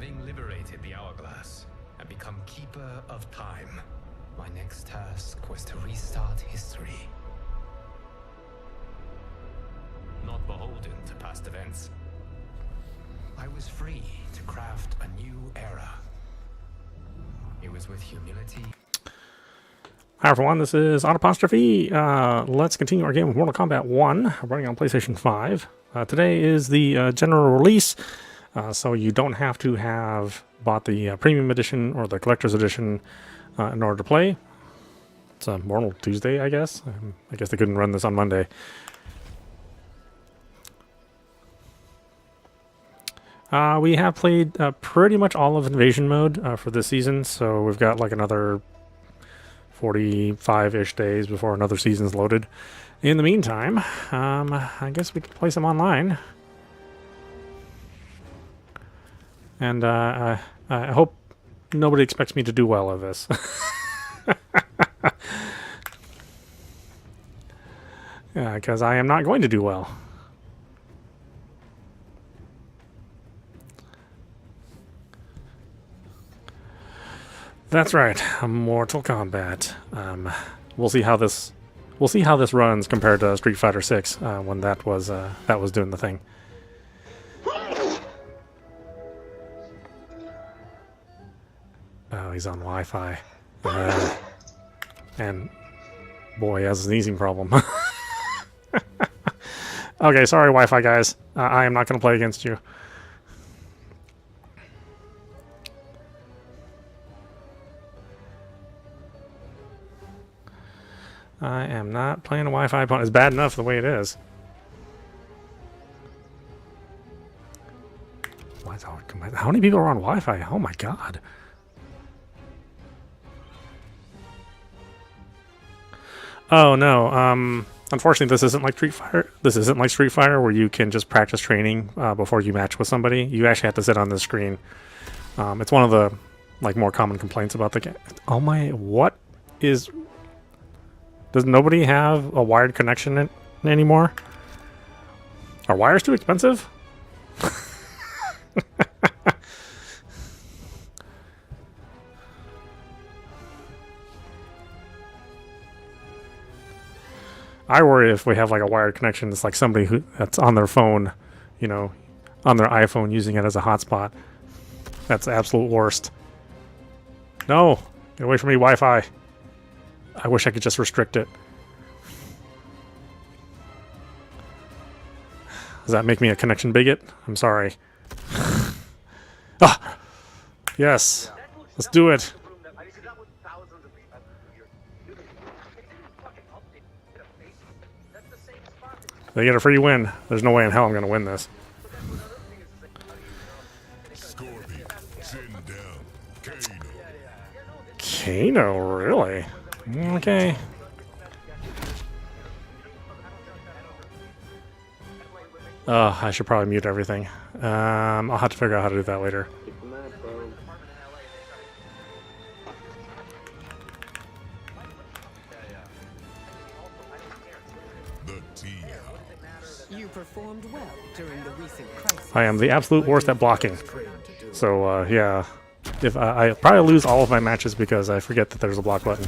Having liberated the hourglass and become keeper of time, my next task was to restart history. Not beholden to past events, I was free to craft a new era. It was with humility. Hi everyone, this is audap. Let's continue our game of Mortal Kombat 1, running on PlayStation 5. Today is the general release, so you don't have to have bought the premium edition or the collector's edition in order to play. It's a Mortal Tuesday, I guess. I guess they couldn't run this on Monday. We have played pretty much all of Invasion mode for this season, so we've got like another 45-ish days before another season's loaded. In the meantime, I guess we can play some online. And I hope nobody expects me to do well at this. Yeah, because I am not going to do well. That's right, Mortal Kombat. We'll see how this runs compared to Street Fighter 6 when that was doing the thing. Oh, he's on Wi-Fi, and boy, he has a sneezing problem. Okay, sorry, Wi-Fi guys. I am not going to play against you. I am not playing a Wi-Fi opponent. It's bad enough the way it is. How many people are on Wi-Fi? Oh my god. Oh no. Unfortunately, this isn't like Street Fighter. This isn't like Street Fighter where you can just practice training before you match with somebody. You actually have to sit on the screen. It's one of the more common complaints about the game. Oh my! What is? Does nobody have a wired connection anymore? Are wires too expensive? I worry if we have like a wired connection, it's like somebody that's on their phone, you know, on their iPhone using it as a hotspot. That's the absolute worst. No! Get away from me, Wi-Fi. I wish I could just restrict it. Does that make me a connection bigot? I'm sorry. Ah! Yes! Let's do it! They get a free win. There's no way in hell I'm going to win this. Kano, really? Okay. I should probably mute everything. I'll have to figure out how to do that later. You performed well during the recent crisis. I am the absolute worst at blocking. So, yeah. If I probably lose all of my matches because I forget that there's a block button.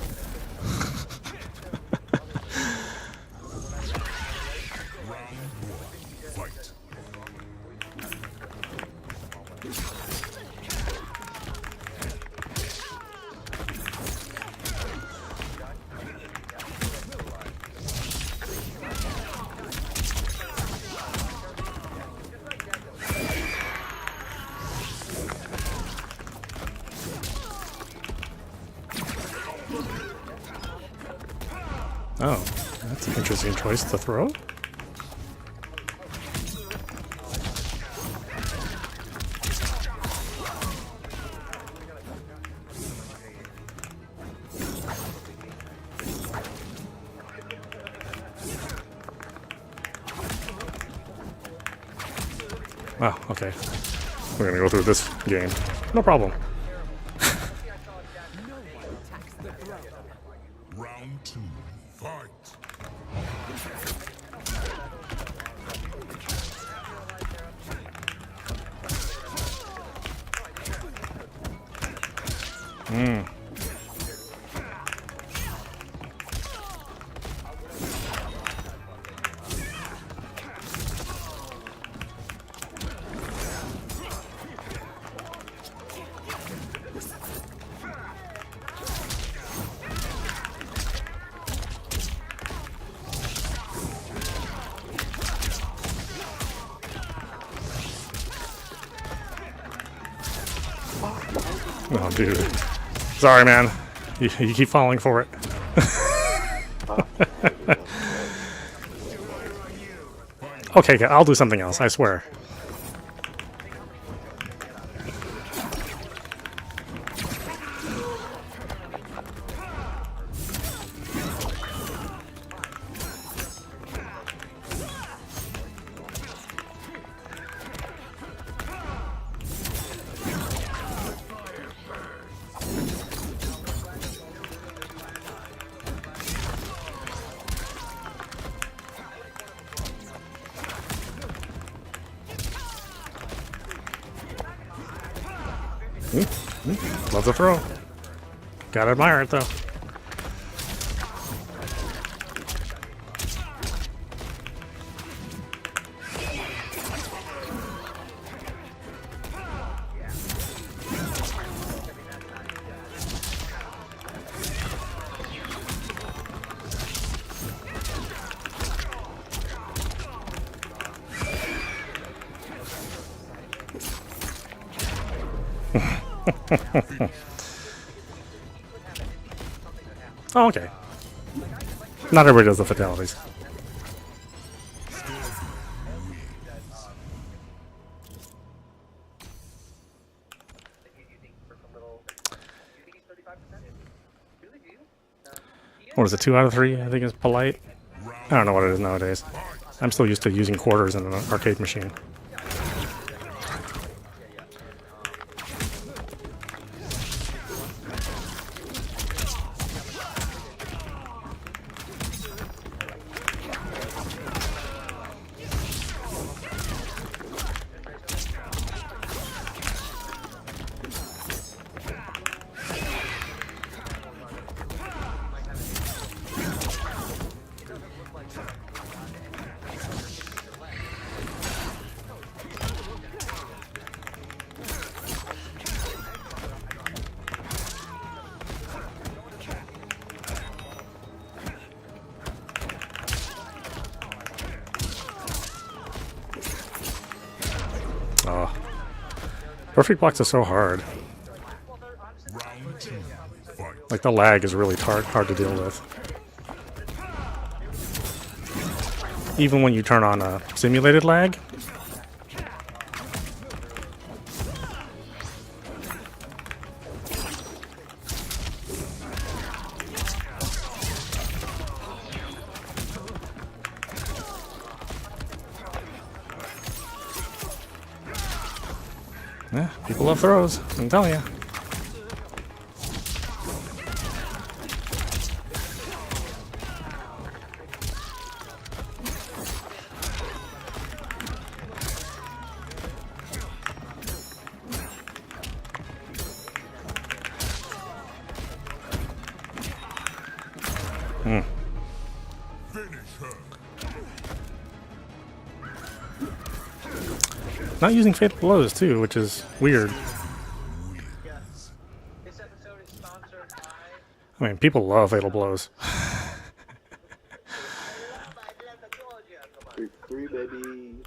Oh, that's an interesting choice to throw. Oh, okay. We're gonna go through this game. No problem. Round 2, fight! Oh, dude. Sorry, man. You keep falling for it. Okay, I'll do something else, I swear. Love the throw. Gotta admire it, though. Oh, okay. Not everybody does the fatalities. What is it, 2 out of 3? I think is polite. I don't know what it is nowadays. I'm still used to using quarters in an arcade machine. Oh. Perfect blocks are so hard. Round 2. Fight. Like, the lag is really hard to deal with. Even when you turn on a simulated lag. Yeah, people love throws, I'm telling you. Finish her. Not using fatal blows too, which is weird. I mean, people love fatal blows. Free baby.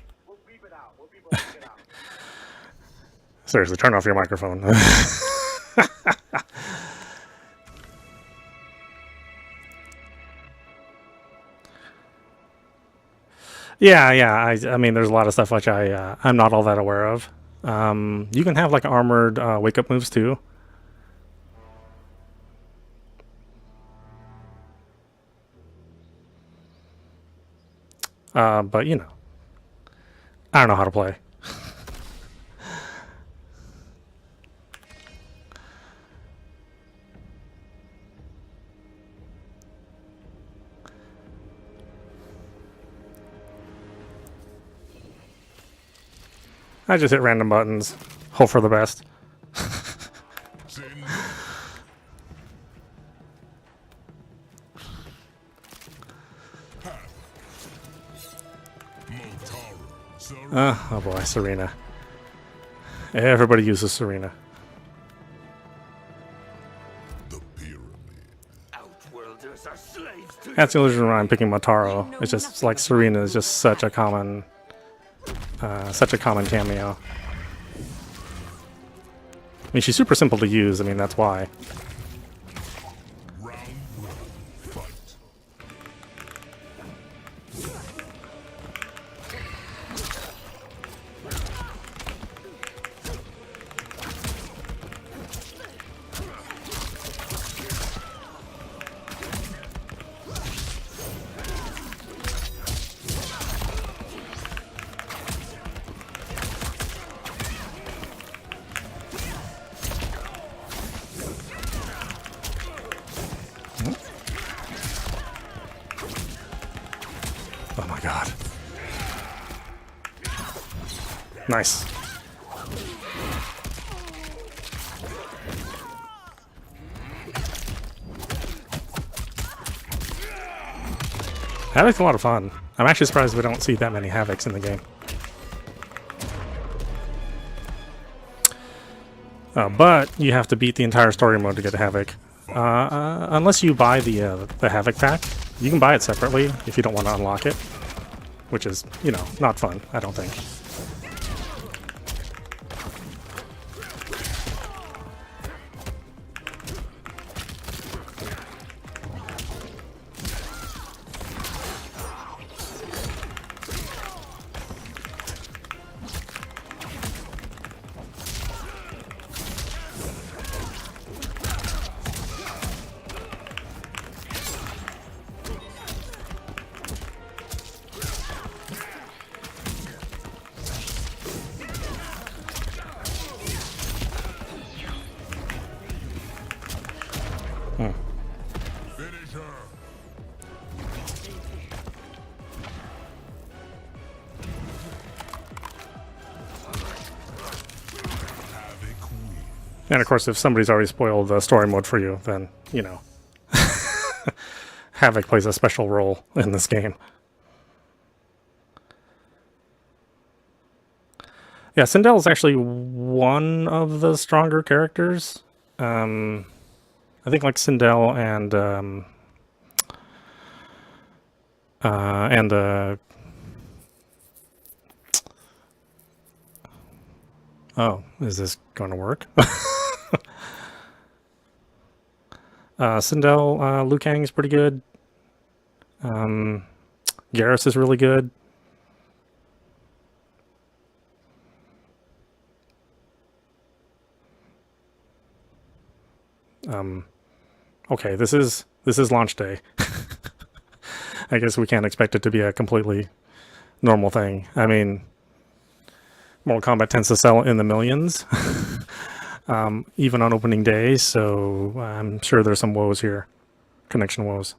Seriously, turn off your microphone. Yeah. I mean, there's a lot of stuff which I'm not all that aware of. You can have like armored wake up moves too. But you know, I don't know how to play. I just hit random buttons, hope for the best. Oh boy, Serena. Everybody uses Serena. The pyramid. Outworlders are slaves to That's the only reason why I'm picking Motaro. It's just like Serena is just such a common cameo. I mean, she's super simple to use. I mean, that's why. Round one. Fight. Oh my god. Nice. Havoc's a lot of fun. I'm actually surprised we don't see that many Havocs in the game. But you have to beat the entire story mode to get a Havoc. Unless you buy the Havoc pack. You can buy it separately if you don't want to unlock it. Which is, you know, not fun, I don't think. Finish her. Havoc win. And of course, if somebody's already spoiled the story mode for you, then, you know, Havoc plays a special role in this game. Yeah, Sindel is actually one of the stronger characters. I think like Sindel and oh, is this going to work? Sindel, Liu Kang is pretty good. Garrus is really good. Okay, this is launch day. I guess we can't expect it to be a completely normal thing. I mean, Mortal Kombat tends to sell in the millions, even on opening day, so I'm sure there's some woes here. Connection woes.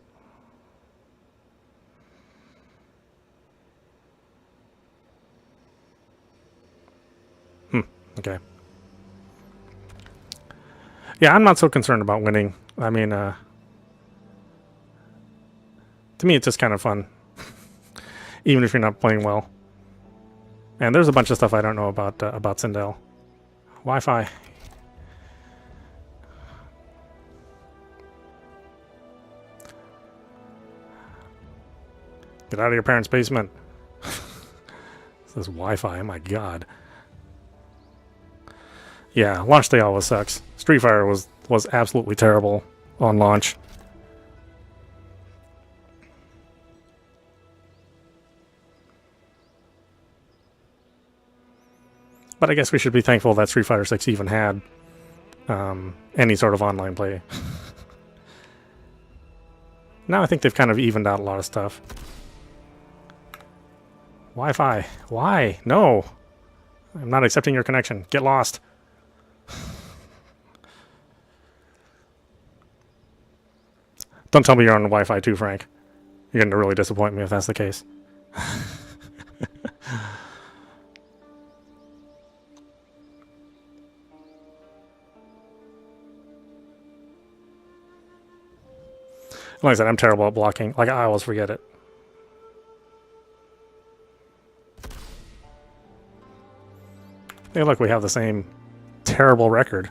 Okay. Yeah, I'm not so concerned about winning. I mean, to me, it's just kind of fun, even if you're not playing well. And there's a bunch of stuff I don't know about Sindel. Wi-Fi. Get out of your parents' basement. This is Wi-Fi. Oh my god. Yeah, launch day always sucks. Street Fighter was absolutely terrible on launch. But I guess we should be thankful that Street Fighter 6 even had any sort of online play. Now I think they've kind of evened out a lot of stuff. Wi-Fi. Why? No. I'm not accepting your connection. Get lost. Don't tell me you're on Wi-Fi too, Frank. You're going to really disappoint me if that's the case. Like I said, I'm terrible at blocking. Like, I always forget it. Hey, look, we have the same terrible record.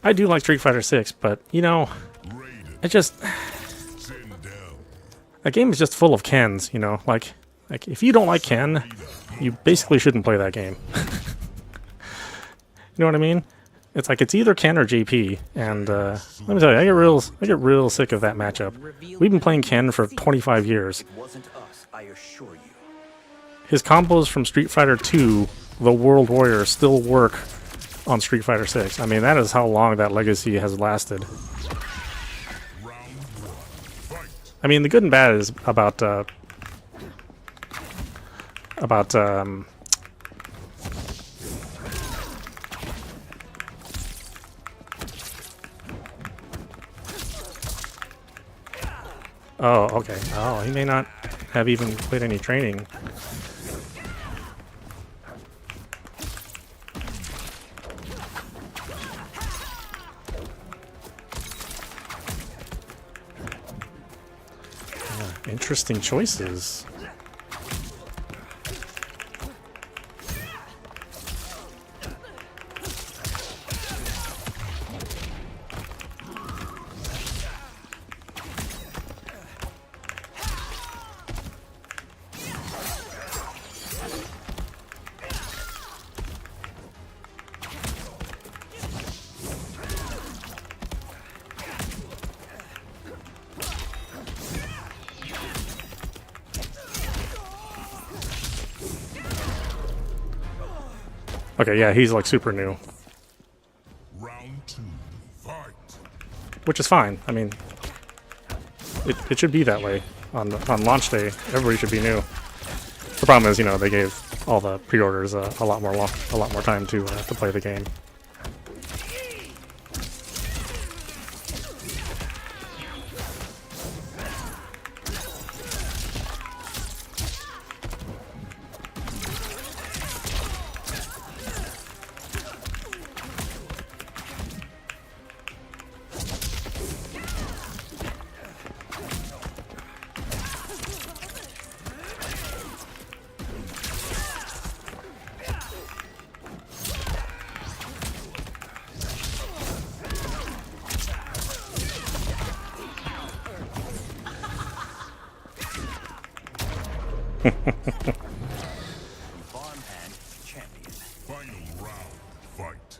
I do like Street Fighter 6, but, you know, it just... That game is just full of Kens, you know? Like if you don't like Ken, you basically shouldn't play that game. You know what I mean? It's like it's either Ken or JP, and let me tell you, I get real sick of that matchup. We've been playing Ken for 25 years. It wasn't us, I assure you. His combos from Street Fighter 2, the World Warrior, still work on Street Fighter 6. I mean, that is how long that legacy has lasted. I mean, the good and bad is about oh, okay. Oh, he may not have even played any training. Interesting choices. Okay, yeah, he's like super new. Round 2, fight. Which is fine. I mean, it should be that way. On launch day, everybody should be new. The problem is, you know, they gave all the pre-orders a lot more time to play the game. Farmhand champion. Final round, fight.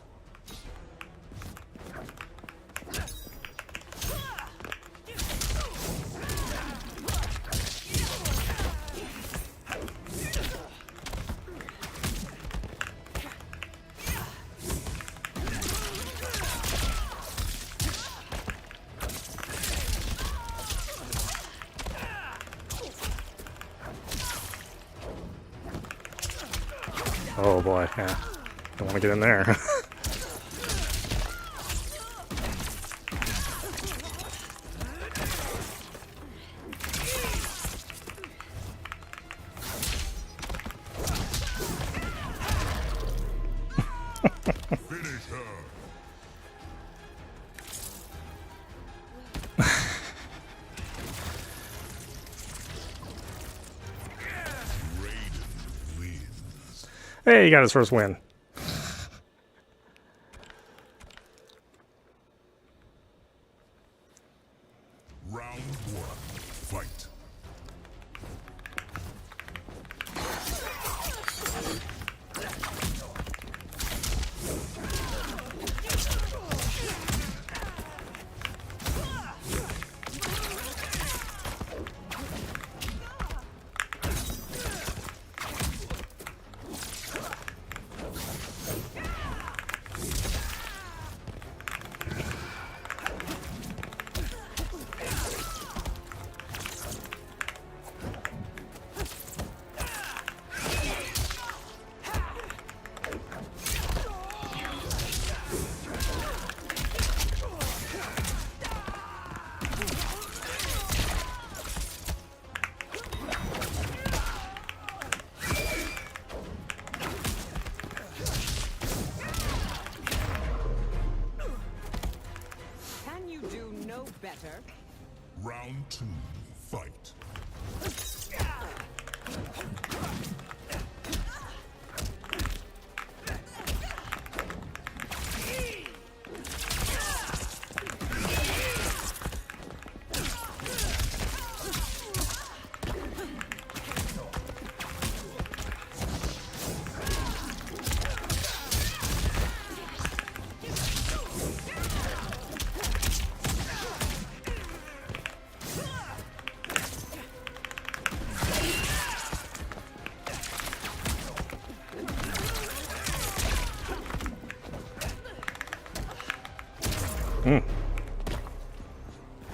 Oh boy, yeah. Don't want to get in there. Finish her. Raiden wins. Hey, he got his first win. Round 1, fight. Can you do no better? Round 2, fight.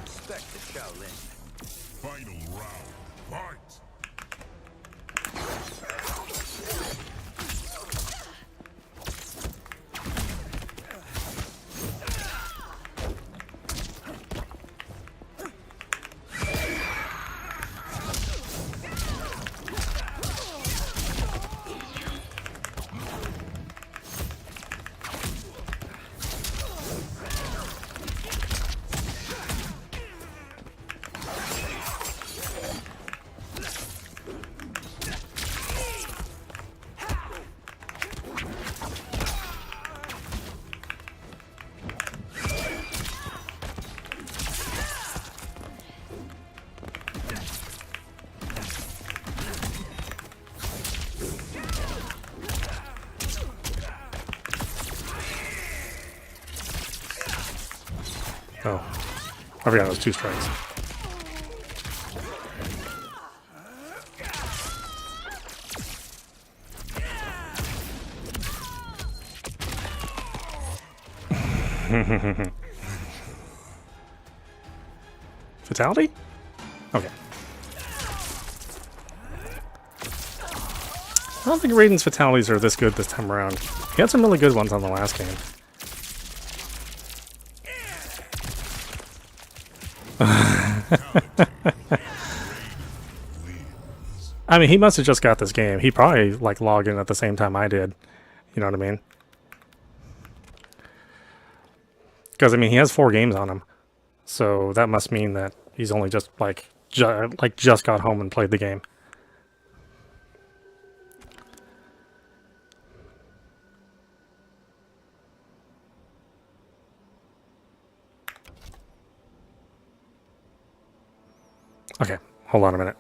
Respect the Shaolin. Final round, fight. Oh, I forgot it was 2 strikes. Fatality? Okay. I don't think Raiden's fatalities are this good this time around. He had some really good ones on the last game. I mean, he must have just got this game. He probably like logged in at the same time I did. You know what I mean? Because I mean, he has 4 games on him, so that must mean that he's only just just got home and played the game. Okay, hold on a minute.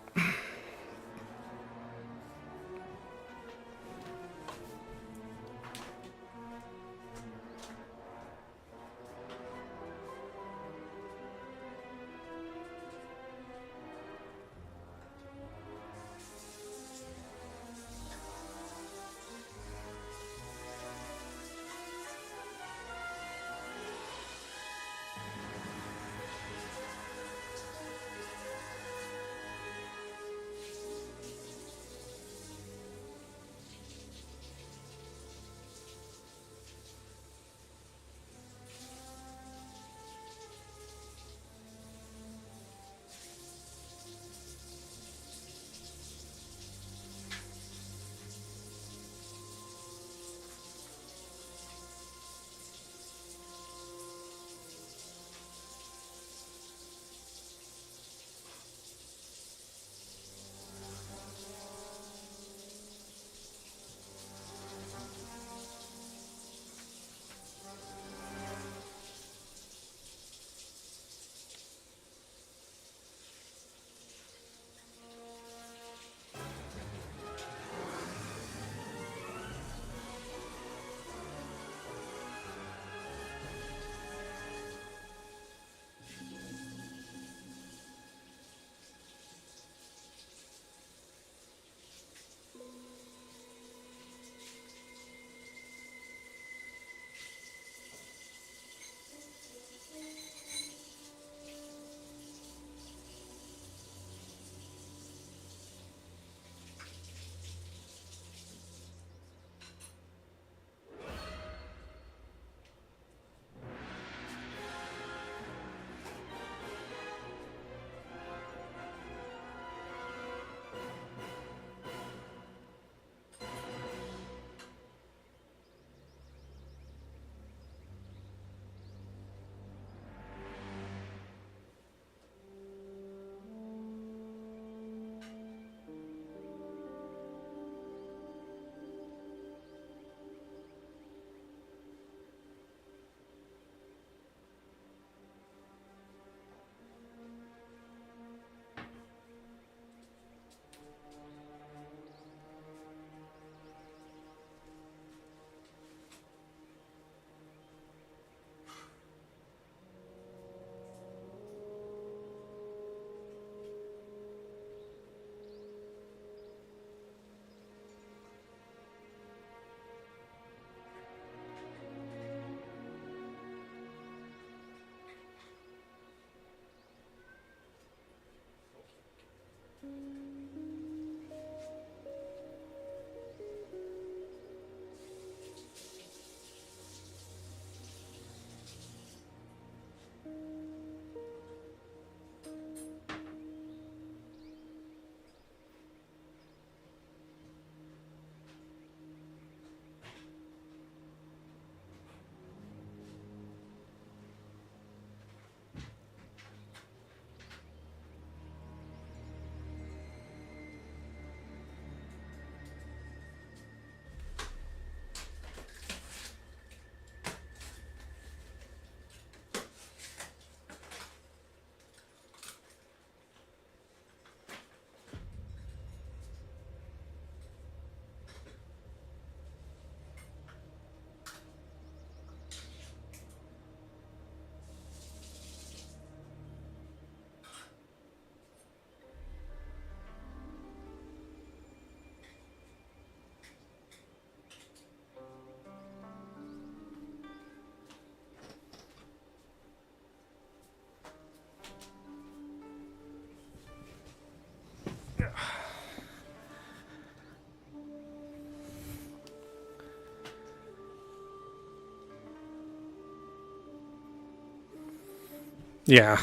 Yeah.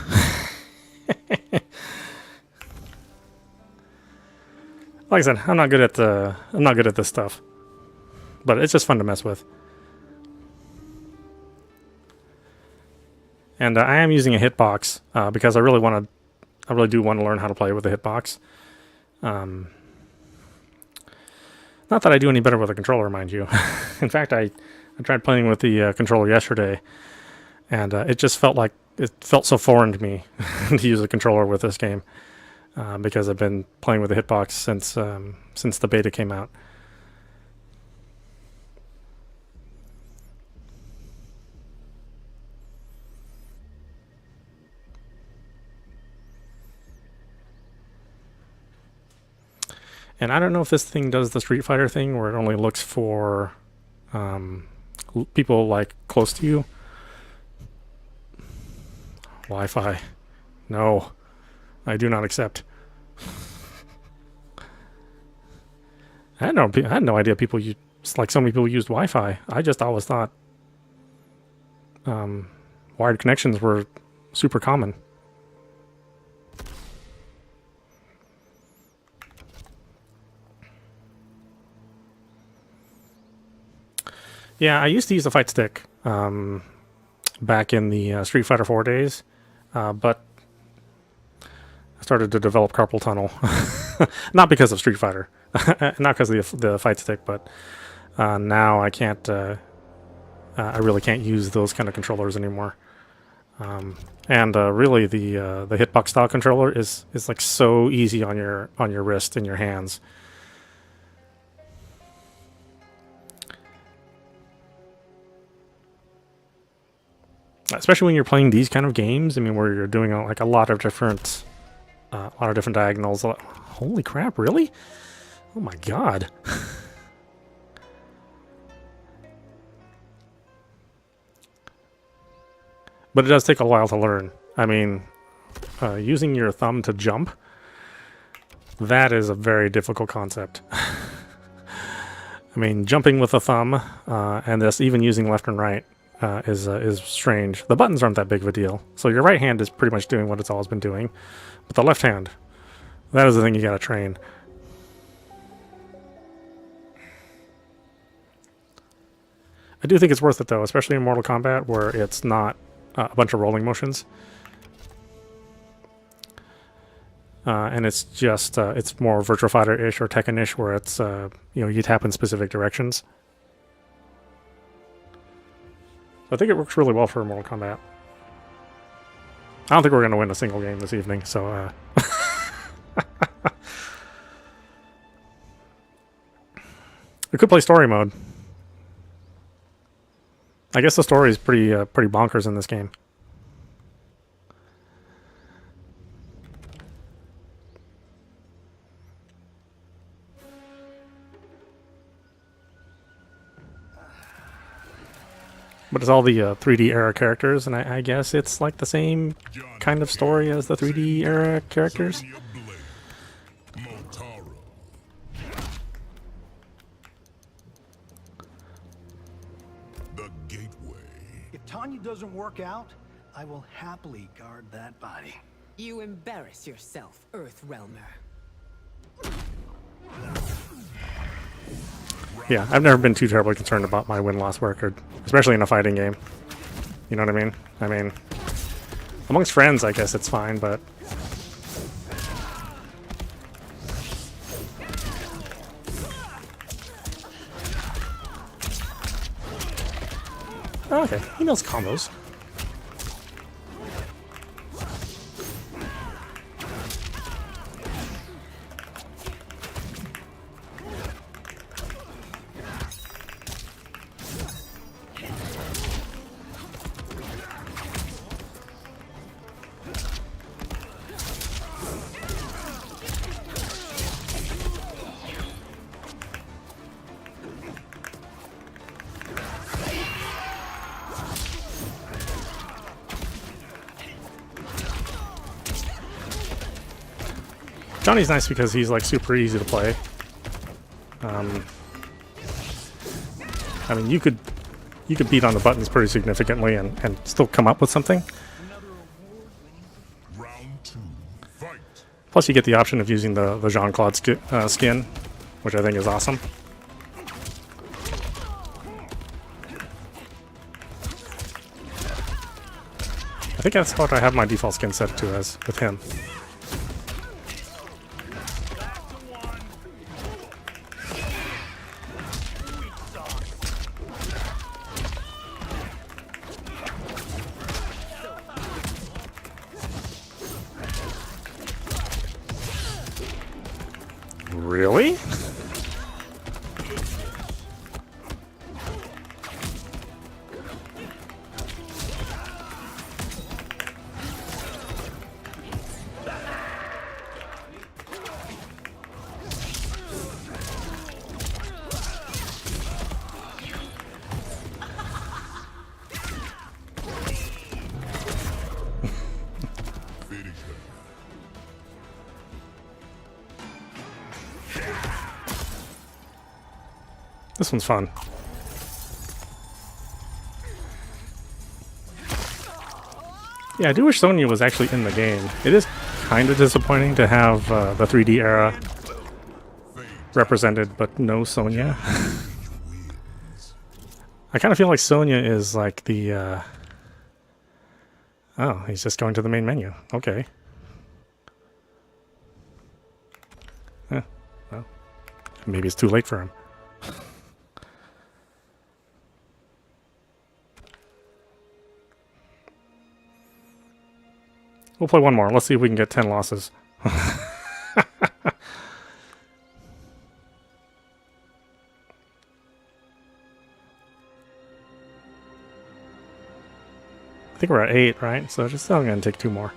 Like I said, I'm not good at this stuff, but it's just fun to mess with. And I am using a hitbox because I really do want to learn how to play with a hitbox. Not that I do any better with a controller, mind you. In fact, I tried playing with the controller yesterday, and it felt so foreign to me to use a controller with this game because I've been playing with the hitbox since the beta came out. And I don't know if this thing does the Street Fighter thing where it only looks for people like close to you. Wi-Fi. No. I do not accept. I had no idea people like so many people used Wi-Fi. I just always thought wired connections were super common. Yeah, I used to use the fight stick back in the Street Fighter 4 days, but I started to develop carpal tunnel. Not because of Street Fighter, not because of the fight stick, but now I can't. I really can't use those kind of controllers anymore. And really, the hitbox style controller is like so easy on your wrist and your hands. Especially when you're playing these kind of games, I mean, where you're doing like a lot of different diagonals. Holy crap! Really? Oh my god! But it does take a while to learn. I mean, using your thumb to jump, that is a very difficult concept. I mean, jumping with the thumb and this even using left and right is strange. The buttons aren't that big of a deal. So your right hand is pretty much doing what it's always been doing. But the left hand, that is the thing you gotta train. I do think it's worth it though, especially in Mortal Kombat where it's not a bunch of rolling motions. And it's just, it's more Virtua Fighter-ish or Tekken-ish where it's, you tap in specific directions. I think it works really well for Mortal Kombat. I don't think we're going to win a single game this evening, so... We could play story mode. I guess the story is pretty bonkers in this game. But it's all the 3D era characters, and I guess it's like the same kind of story as the 3D era characters. The gateway. If Tanya doesn't work out, I will happily guard that body. You embarrass yourself, Earthrealmer. Yeah, I've never been too terribly concerned about my win-loss record, especially in a fighting game. You know what I mean? I mean, amongst friends, I guess it's fine, but... Oh, okay, he knows combos. Johnny's nice because he's like super easy to play. I mean, you could beat on the buttons pretty significantly and still come up with something. Plus, you get the option of using the Jean-Claude skin, which I think is awesome. I think that's what I have my default skin set to as with him. Really? This one's fun. Yeah, I do wish Sonya was actually in the game. It is kind of disappointing to have the 3D era represented, but no Sonya. I kind of feel like Sonya is like the... Oh, he's just going to the main menu. Okay. Well, maybe it's too late for him. We'll play one more. Let's see if we can get 10 losses. I think we're at 8, right? So just still going to take 2 more.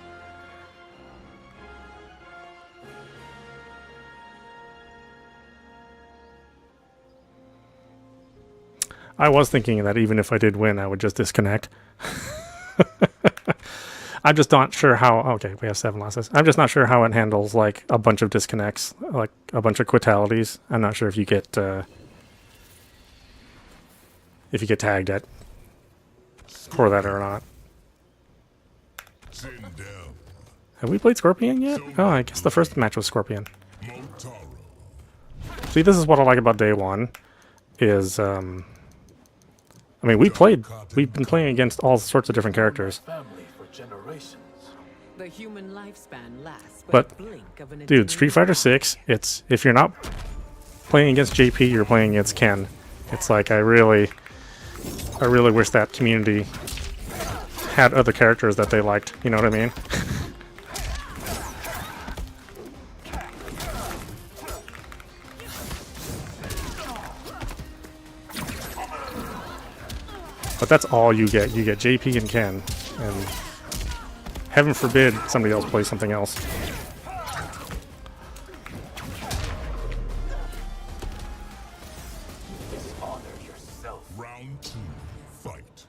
I was thinking that even if I did win, I would just disconnect. I'm just not sure how... Okay, we have 7 losses. I'm just not sure how it handles, like, a bunch of disconnects, like a bunch of fatalities. I'm not sure if you get tagged at for that or not. Have we played Scorpion yet? Oh, I guess the first match was Scorpion. See, this is what I like about day one, is, I mean, we've been playing against all sorts of different characters. The human lifespan lasts But, a blink of an dude, Street Fighter 6, it's, if you're not playing against JP, you're playing against Ken. It's like, I really wish that community had other characters that they liked, you know what I mean? But that's all you get. You get JP and Ken, and heaven forbid somebody else plays something else. Round 2, fight.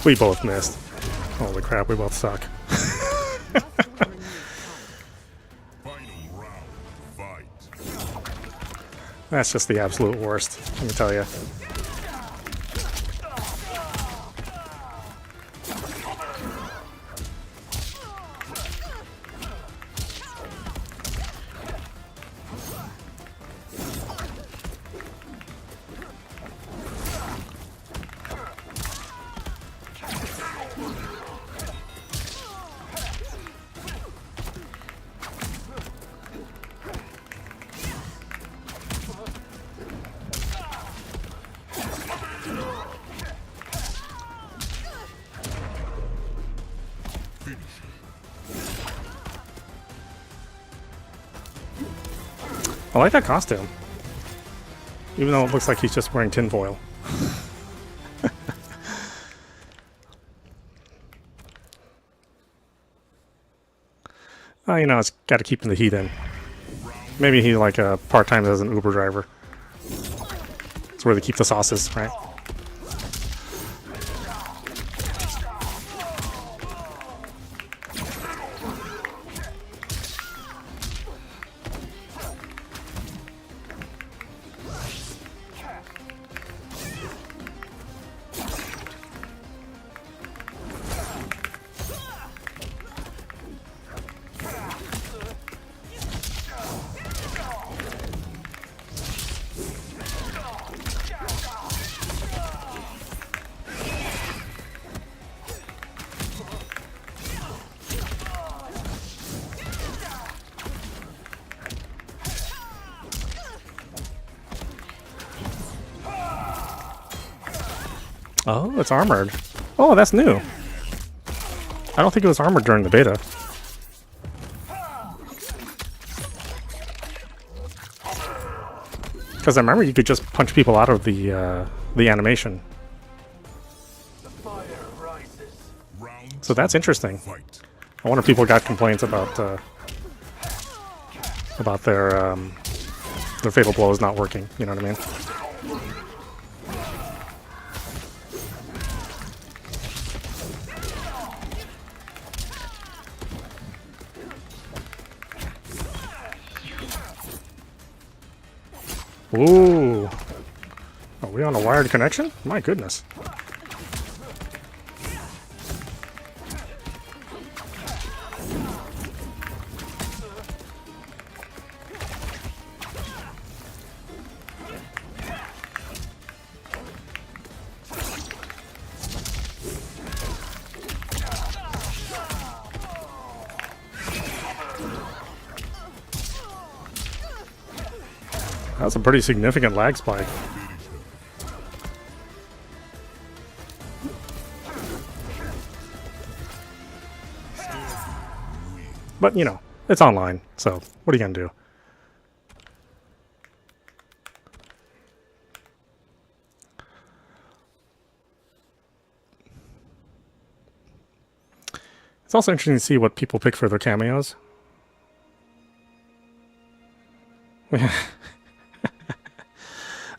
We both missed. Holy crap, we both suck. Final round, fight. That's just the absolute worst, let me tell you. I like that costume. Even though it looks like he's just wearing tinfoil. Oh, you know, it's got to keep the heat in. Maybe he like part-time as an Uber driver. It's where they keep the sauces, right? Oh, it's armored. Oh, that's new. I don't think it was armored during the beta. Because I remember you could just punch people out of the animation. So that's interesting. I wonder if people got complaints about their fatal blows not working. You know what I mean? Ooh. Are we on a wired connection? My goodness. That's a pretty significant lag spike. But, you know, it's online, so what are you gonna do? It's also interesting to see what people pick for their cameos.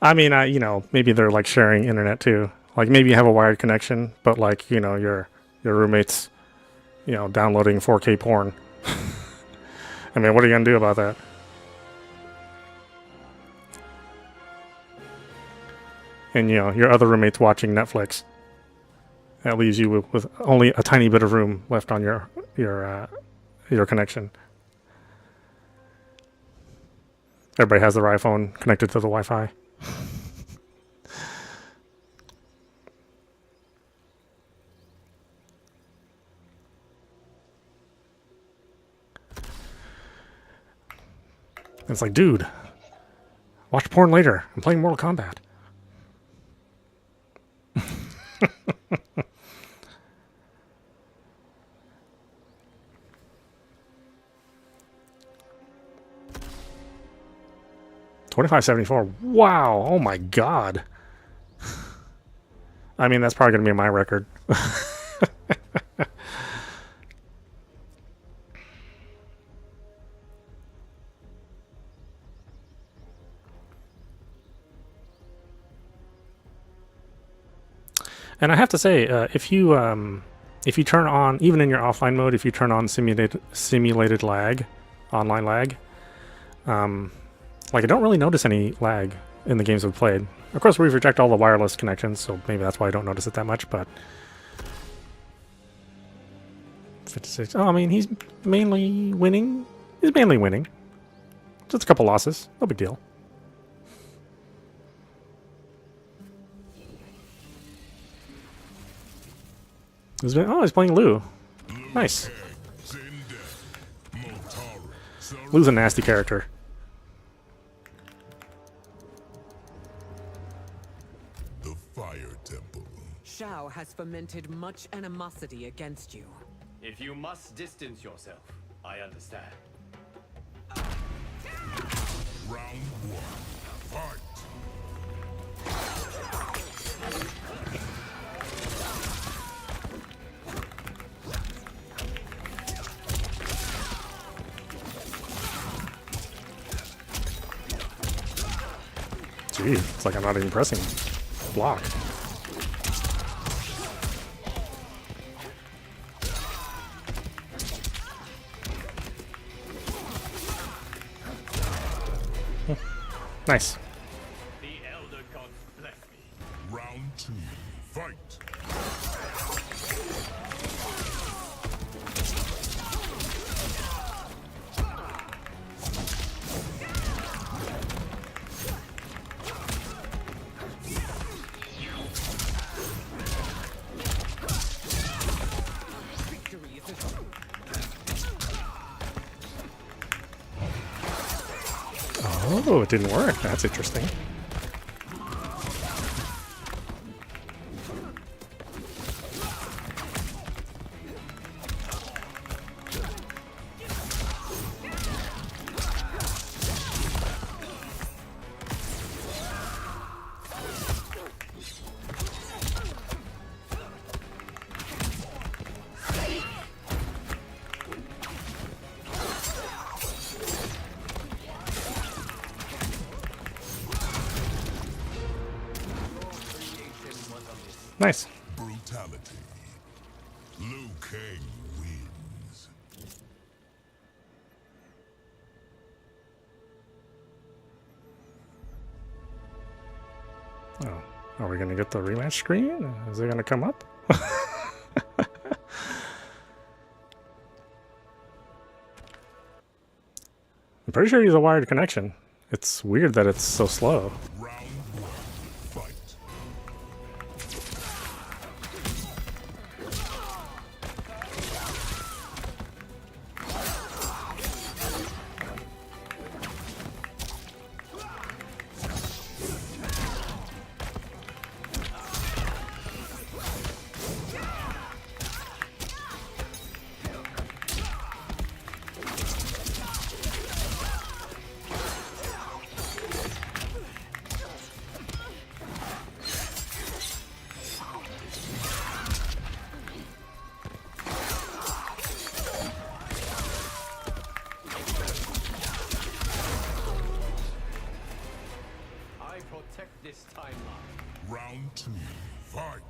I mean, you know, maybe they're like sharing internet too. Like maybe you have a wired connection, but like, you know, your roommate's, you know, downloading 4K porn. I mean, what are you gonna do about that? And you know, your other roommate's watching Netflix. That leaves you with only a tiny bit of room left on your connection. Everybody has their iPhone connected to the Wi-Fi. It's like, dude, watch porn later. I'm playing Mortal Kombat. $25.74. Wow. Oh my god. I mean, that's probably going to be my record. And I have to say, if you turn on, even in your offline mode, if you turn on simulated lag, online lag, like I don't really notice any lag in the games we've played. Of course, we've rejected all the wireless connections, so maybe that's why I don't notice it that much. But 56. Oh, I mean, he's mainly winning. He's mainly winning. Just a couple losses, no big deal. Oh, he's playing Liu. Nice. Liu's a nasty character. The Fire Temple. Shao has fomented much animosity against you. If you must distance yourself, I understand. Round Gee, it's like I'm not even pressing block. Nice. The elder gods bless me. Round 2. Fight. Oh, it didn't work. That's interesting. Nice. Brutality. Liu Kang wins. Oh, are we gonna get the rematch screen? Is it gonna come up? I'm pretty sure he's a wired connection. It's weird that it's so slow. Round 1. Fight. I protect this timeline. Round 2. Fight.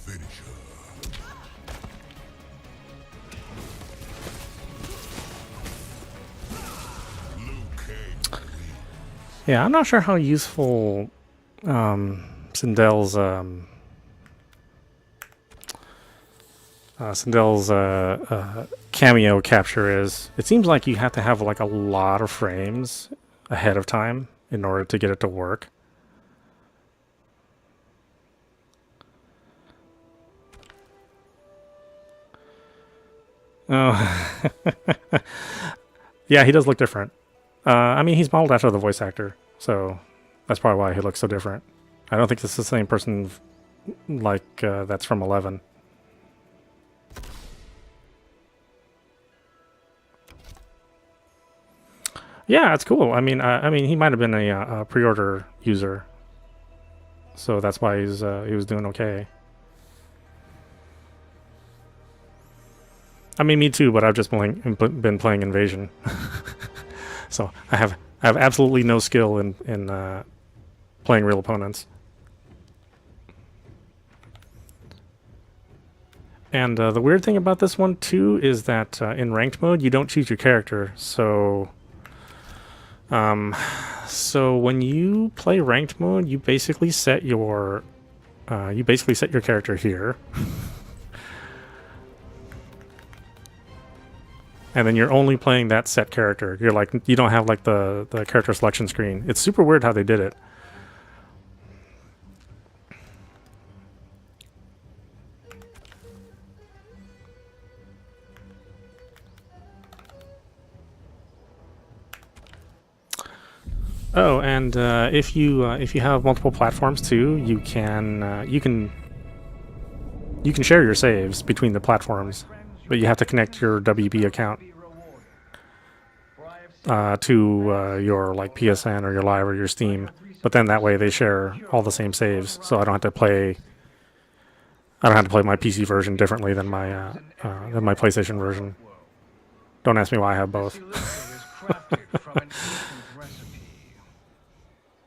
Finisher. Liu Kang wins. Yeah, I'm not sure how useful Sindel's cameo capture is. It seems like you have to have like a lot of frames ahead of time in order to get it to work. Oh, yeah, he does look different. I mean, he's modeled after the voice actor, so that's probably why he looks so different. I don't think this is the same person like that's from 11. Yeah, it's cool. I mean, he might have been a pre-order user, so that's why he was doing okay. I mean, me too, but I've just been playing Invasion, so I have absolutely no skill in playing real opponents. And the weird thing about this one too is that in ranked mode you don't choose your character, so when you play ranked mode, you basically set your character here. and then you're only playing that set character. You're like, you don't have like the character selection screen. It's super weird how they did it. Oh, and if you have multiple platforms too, you can share your saves between the platforms, but you have to connect your WB account to your like PSN or your Live or your Steam. But then that way they share all the same saves, so I don't have to play my PC version differently than my PlayStation version. Don't ask me why I have both.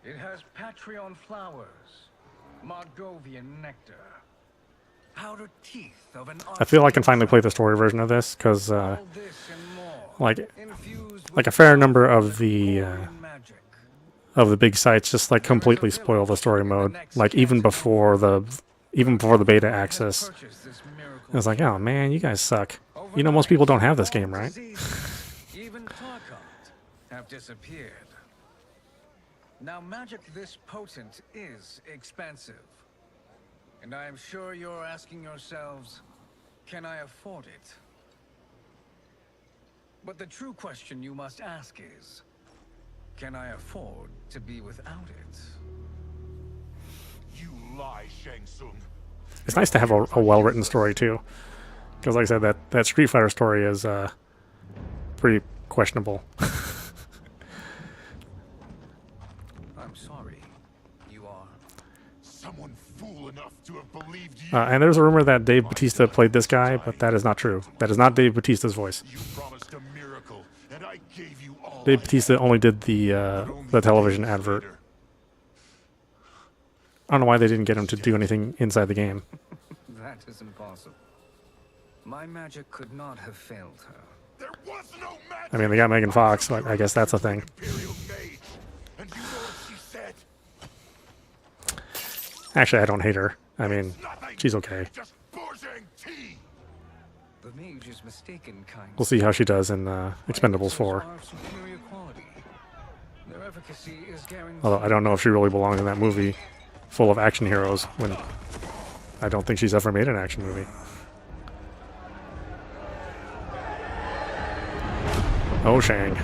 It has Patreon flowers, Margovian nectar, powdered teeth of an I feel I can finally play the story version of this because, like a fair number of the big sites just like completely spoil the story mode. Like even before the beta access, I was like, oh man, you guys suck. You know, most people don't have this game, right? Even Tarkant have disappeared. Now, magic this potent is expensive. And I am sure you're asking yourselves, can I afford it? But the true question you must ask is, can I afford to be without it? You lie, Shang Tsung. It's nice to have a well-written story too, because like I said, that Street Fighter story is pretty questionable. I'm sorry. You are. Someone fool enough to have believed you. And there's a rumor that Dave Bautista played this guy, but that is not true. That is not Dave Bautista's voice. You promised a miracle, and I gave you all. Dave Bautista only did the television advert. I don't know why they didn't get him to do anything inside the game. That is impossible. My magic could not have failed her. There was no magic. I mean, they got Megan Fox, so I guess that's a thing. Imperial mage, and you know what she said? Actually, I don't hate her. I mean, Nothing. she's okay. Just bourgeois tea. The mage is mistaken, kind. We'll see how she does in Expendables 4. Are of superior quality. Their efficacy is guaranteed. Although I don't know if she really belonged in that movie full of action heroes when I don't think she's ever made an action movie. Oh, Shang.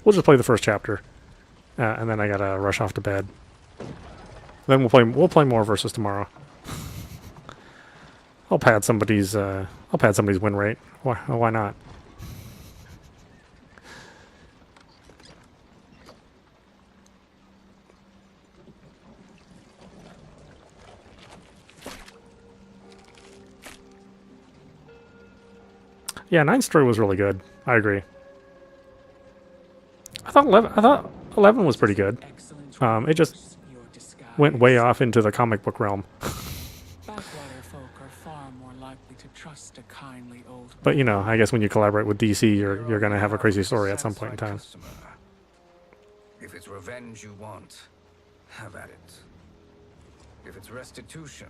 We'll just play the first chapter, and then I gotta rush off to bed. Then we'll play more versus tomorrow. I'll pad somebody's win rate. Why not? Yeah, 9's story was really good. I agree. I thought 11 was pretty good. It just went way off into the comic book realm. Backwater folk are far more likely to trust a kindly old. But you know, I guess when you collaborate with DC, you're gonna have a crazy story at some point in time. If it's revenge you want, have at it. If it's restitution,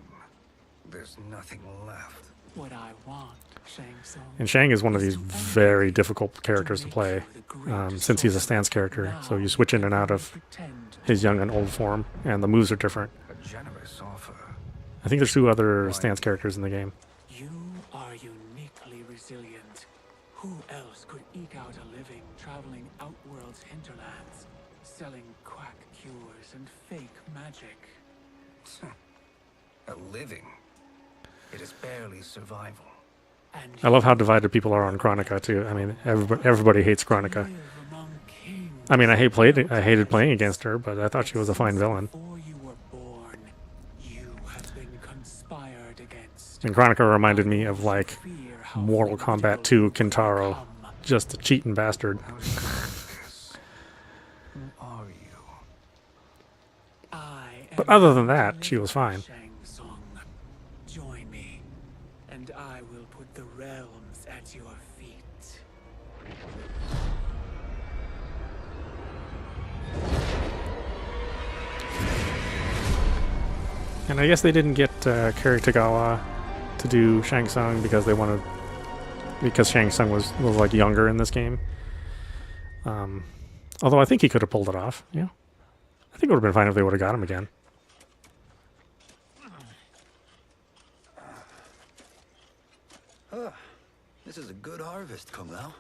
there's nothing left. What I want, Shang Tsung. And Shang is one of these very difficult characters to play, since he's a stance character. So you switch in and out of his young and old form, and the moves are different. A generous offer. I think there's 2 other stance characters in the game. You are uniquely resilient. Who else could eke out a living traveling Outworld's hinterlands, selling quack cures and fake magic? A living. It is barely survival. And I love how divided people are on Chronica too. I mean, everybody hates Chronica. live among kings. I mean, I hated playing against her, but I thought she was a fine villain. Before you were born, you have been conspired against. And Chronica reminded me of like Fear how Mortal Kombat 2 Kintaro, just a cheating bastard. Who are you? I But am other than that, she was fine. Shang Tsung. Join me, and I will put the realms at your feet. And I guess they didn't get Kari Tagawa to do Shang Tsung because they wanted, because Shang Tsung was like younger in this game. Although I think he could have pulled it off. Yeah, I think it would have been fine if they would have got him again. This is a good harvest, Kung Lao.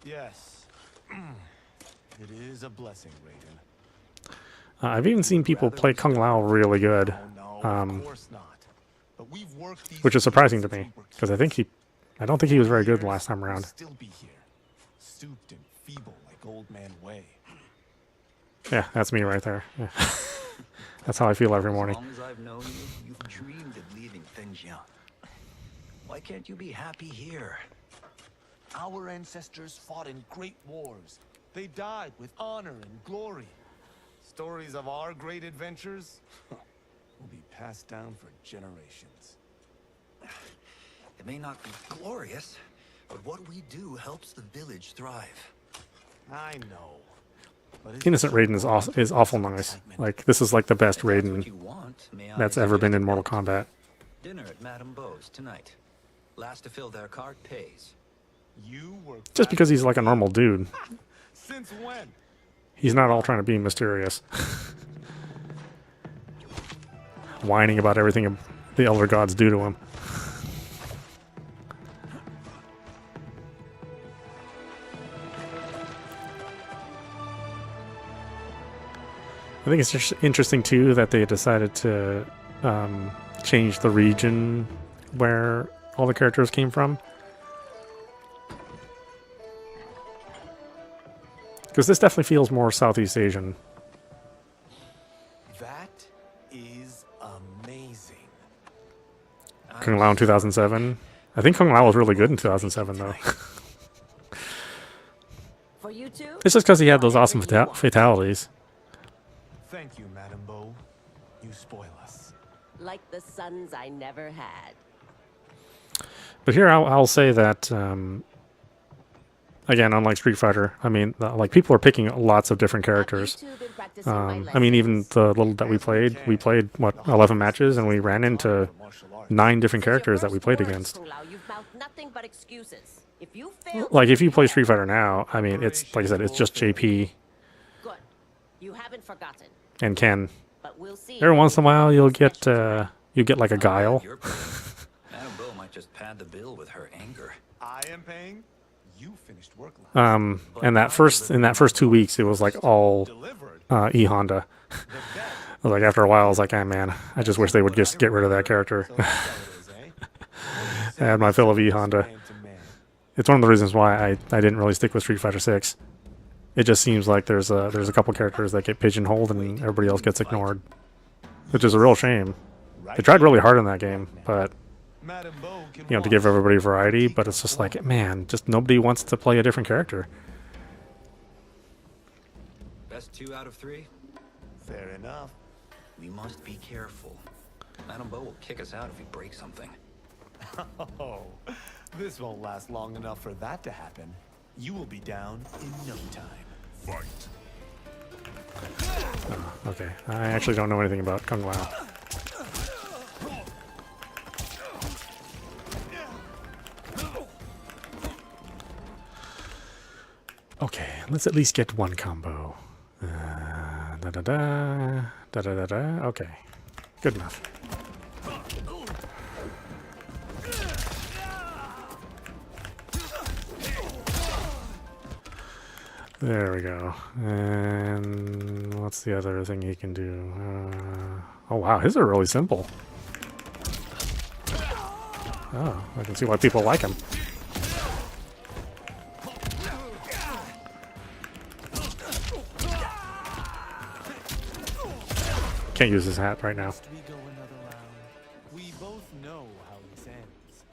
Yes. It is a blessing, Raiden. I've even seen people play Kung Lao really good, Oh, no, of course not. But we've worked these which is surprising to since me we were because I don't think he was very good last time around. Still be here, stooped and feeble like old man Wei. Yeah, that's me right there. Yeah. That's how I feel every morning. As long as I've known you, you've dreamed of leaving Fengjiang. Why can't you be happy here? Our ancestors fought in great wars. They died with honor and glory. Stories of our great adventures will be passed down for generations. It may not be glorious, but what we do helps the village thrive. I know. But it's Innocent Raiden is awful nice. Like, this is like the best If that's what Raiden you want, may I that's ever been in suggest Mortal that? Kombat. Dinner at Madame Beau's tonight. Last to fill their cart pays. You were Just because he's like a normal dude. since when? He's not all trying to be mysterious. Whining about everything the Elder Gods do to him. I think it's just interesting too that they decided to change the region where all the characters came from. Because this definitely feels more Southeast Asian. That is amazing. Kung Lao in 2007. I think Kung Lao was really good in 2007 though. For you two? It's just because he had those awesome fatalities. Thank you, Madame Beau. You spoil us. Like the sons I never had. But here I'll say that, again, unlike Street Fighter, I mean, like people are picking lots of different characters. I mean, even the little that we played, what, 11 matches, and we ran into 9 different characters that we played against. Like, if you play Street Fighter now, I mean, it's, like I said, it's just JP Good. You haven't forgotten. and Ken. But we'll see. Every once in a while, you'll get like a Guile. You're paying. Madame Beau might just pad the bill with her anger. I am paying. You finished work last. And in that first 2 weeks, it was like all Delivered. E Honda. Like after a while, I was like, ah, man, I just wish they would just get rid of that character. So that's how it is, eh? I had my fill of E Honda. Man to man. It's one of the reasons why I didn't really stick with Street Fighter 6. It just seems like there's a couple characters that get pigeonholed and everybody else gets ignored, which is a real shame. They tried really hard in that game, but Madame Beau can to give everybody variety. But it's just like, man, just nobody wants to play a different character. Best 2 out of 3? Fair enough. We must be careful. Madame Beau will kick us out if we break something. Oh, this won't last long enough for that to happen. You will be down in no time. Fight. Okay, I actually don't know anything about Kung Lao. Okay, let's at least get one combo. Da da da da da da da. Okay, good enough. There we go. And what's the other thing he can do? Oh wow, his are really simple. Oh, I can see why people like him. Can't use his hat right now. Must we go another round? We both know how this ends.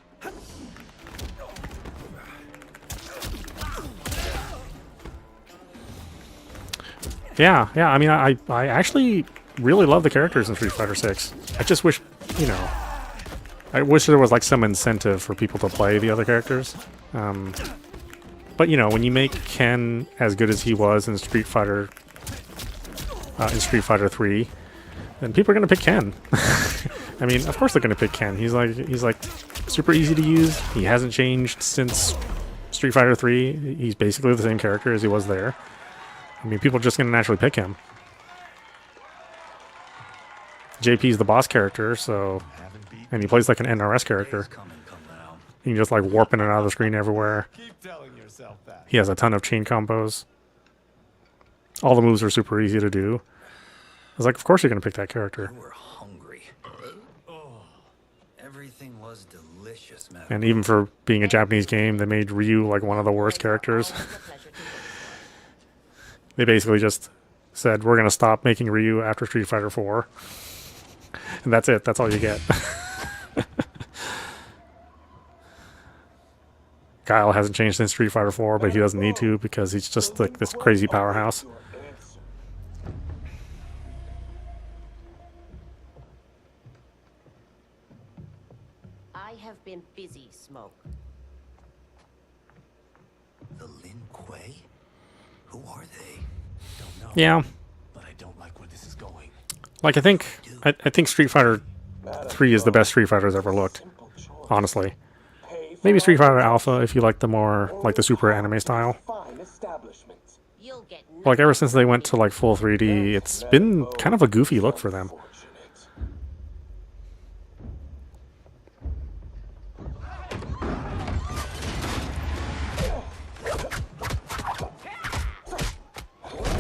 Yeah. I mean, I actually really love the characters in Street Fighter 6. I just wish, I wish there was like some incentive for people to play the other characters. But when you make Ken as good as he was in Street Fighter 3, then people are gonna pick Ken. I mean, of course they're gonna pick Ken. He's like super easy to use. He hasn't changed since Street Fighter 3. He's basically the same character as he was there. I mean, people are just gonna naturally pick him. JP's the boss character, so, and he plays like an NRS character. You can just like warp in and out of the screen everywhere. Keep telling yourself that. He has a ton of chain combos. All the moves are super easy to do. I was like, of course you're gonna pick that character. You were hungry. Everything was delicious, man. And even for being a Japanese game, they made Ryu like one of the worst characters. They basically just said, we're gonna stop making Ryu after Street Fighter 4. And that's it. That's all you get. Guile hasn't changed since Street Fighter 4, but he doesn't need to because he's just like this crazy powerhouse. I have been busy, Smoke. The Lin Kuei? Who are they? Don't know. Yeah. But I don't like where this is going. Like I think Street Fighter 3 is the best Street Fighter's ever looked. Honestly. Maybe Street Fighter Alpha if you like the more like the super anime style. Like ever since they went to like full 3D, it's been kind of a goofy look for them.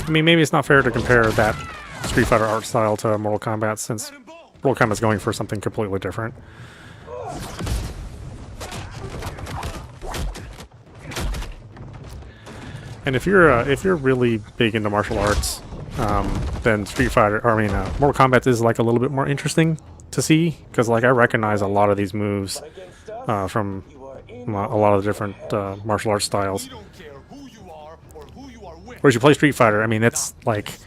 I mean, maybe it's not fair to compare that Street Fighter art style to Mortal Kombat since Mortal Kombat's going for something completely different. And if you're really big into martial arts, then Street Fighter, or I mean, Mortal Kombat is like a little bit more interesting to see because like I recognize a lot of these moves from a lot of the different martial arts styles. Whereas you play Street Fighter, I mean, it's like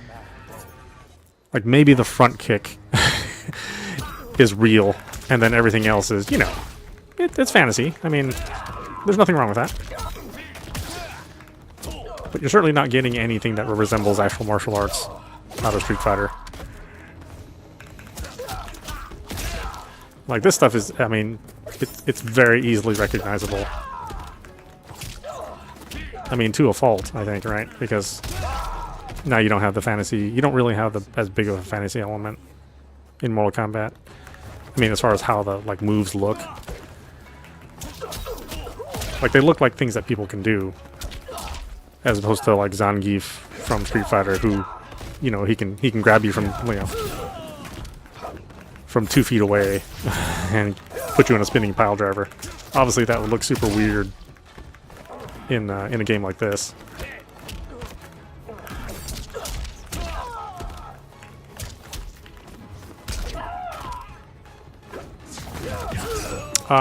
maybe the front kick is real, and then everything else is, you know, it's fantasy. I mean, there's nothing wrong with that. But you're certainly not getting anything that resembles actual martial arts out of Street Fighter. Like, this stuff is, I mean, it's very easily recognizable. I mean, to a fault, I think, right? Because now you don't have the fantasy, you don't really have as big of a fantasy element in Mortal Kombat. I mean, as far as how the, like, moves look. Like, they look like things that people can do. As opposed to like Zangief from Street Fighter, who, you know, he can grab you from, you know, from 2 feet away and put you in a spinning pile driver. Obviously, that would look super weird in a game like this.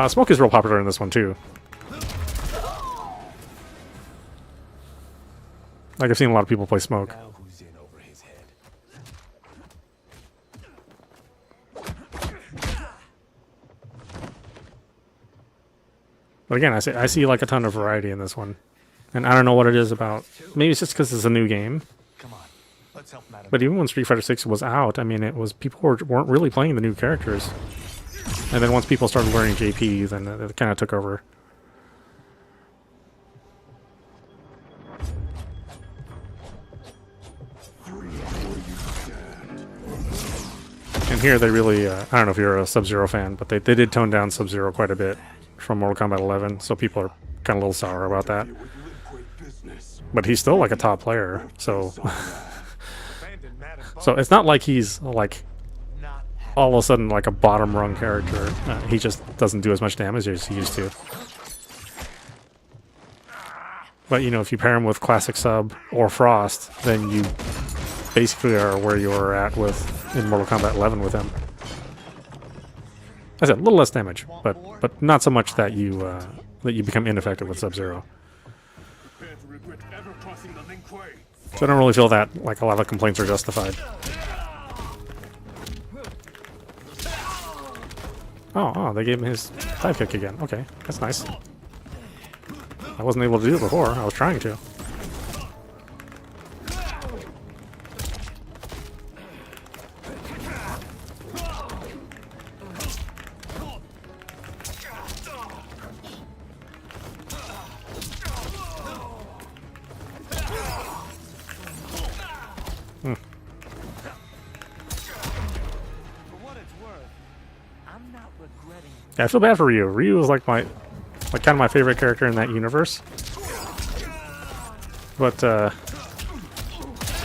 Smoke is real popular in this one too. Like, I've seen a lot of people play Smoke. Now who's in over his head? But again, I see like a ton of variety in this one. And I don't know what it is about. Maybe it's just because it's a new game. Come on. Let's help Madam. But even when Street Fighter 6 was out, I mean, it was people weren't really playing the new characters. And then once people started learning JP, then it kind of took over. And here they really, I don't know if you're a Sub-Zero fan, but they did tone down Sub-Zero quite a bit from Mortal Kombat 11, so people are kind of a little sour about that. But he's still like a top player, so... So it's not like he's like all of a sudden like a bottom rung character. He just doesn't do as much damage as he used to. But you know, if you pair him with Classic Sub or Frost, then you basically are where you were at in Mortal Kombat 11 with him. I said a little less damage, but not so much that you become ineffective with Sub-Zero. So I don't really feel that like a lot of complaints are justified. Oh, they gave him his dive kick again. Okay, that's nice. I wasn't able to do it before. I was trying to. Yeah, I feel bad for Ryu. Ryu is like kind of my favorite character in that universe. But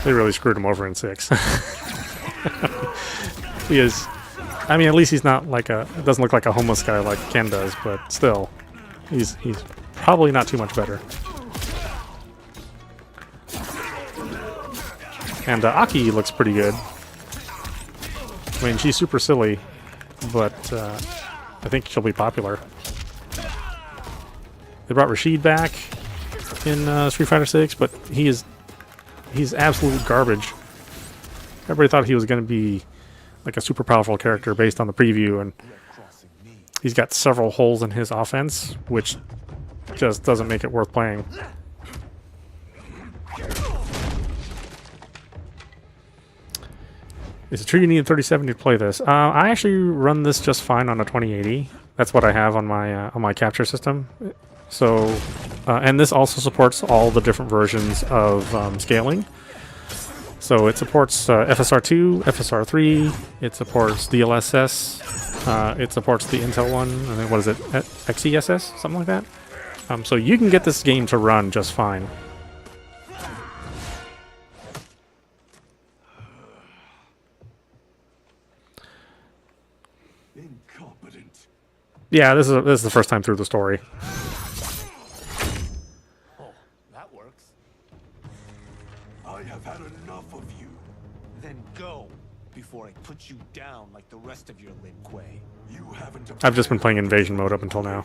they really screwed him over in 6. He is. I mean, at least he's not like it doesn't look like a homeless guy like Ken does, but still, he's probably not too much better. And Aki looks pretty good. I mean, she's super silly, but I think she'll be popular. They brought Rashid back in Street Fighter 6, but he's absolute garbage. Everybody thought he was going to be like a super powerful character based on the preview, and he's got several holes in his offense, which just doesn't make it worth playing. Is it true you need a 3070 to play this? I actually run this just fine on a 2080. That's what I have on my capture system. So, and this also supports all the different versions of scaling. So it supports FSR2, FSR3. It supports DLSS. It supports the Intel one. I think, what is it? XESS, something like that. So you can get this game to run just fine. Yeah, this is the first time through the story. Oh, that works. I have had enough of you. Then go before I put you down like the rest of your Lin Kuei. You haven't. I've just been playing invasion mode up until now,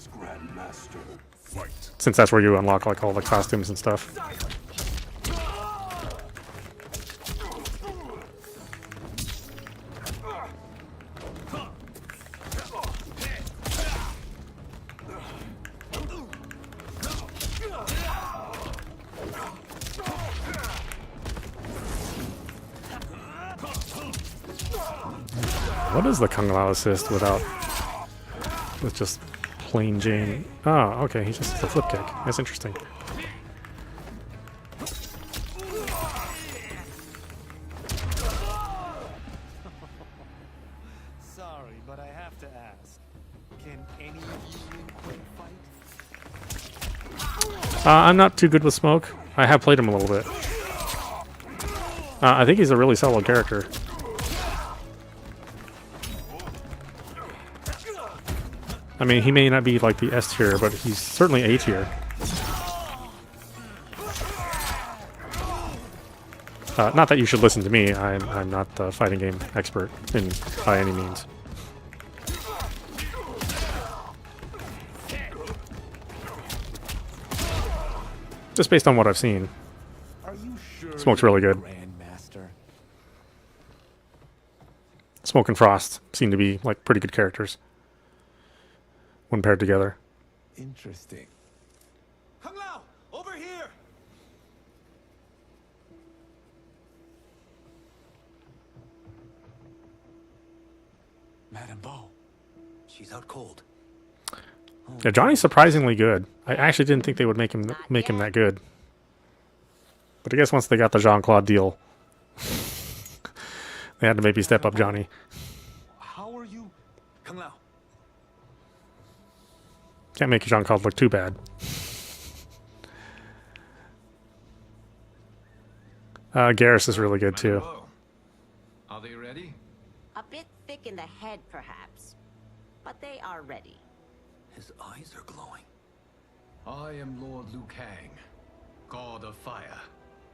since that's where you unlock like all the costumes and stuff. What is the Kung Lao assist with just plain Jane? Oh, okay, he just has a flip kick. That's interesting. Sorry, but I have to ask. Can any of you Lin Kuei fight? I'm not too good with Smoke. I have played him a little bit. I think he's a really solid character. I mean, he may not be like the S tier, but he's certainly A tier. Not that you should listen to me. I'm not the fighting game expert by any means. Just based on what I've seen. Are you sure Smoke's really good. Grandmaster? Smoke and Frost seem to be like pretty good characters when paired together. Interesting. Kung Lao, over here. Madame Bo, she's out cold. Yeah, Johnny's surprisingly good. I actually didn't think they would make him that good. But I guess once they got the Jean-Claude deal, they had to maybe step up Johnny. How are you? Kung Lao. Can't make Jean-Claude look too bad. Garrus is really good too. Are they ready? A bit thick in the head, perhaps. But they are ready. His eyes are glowing. I am Lord Liu Kang, God of Fire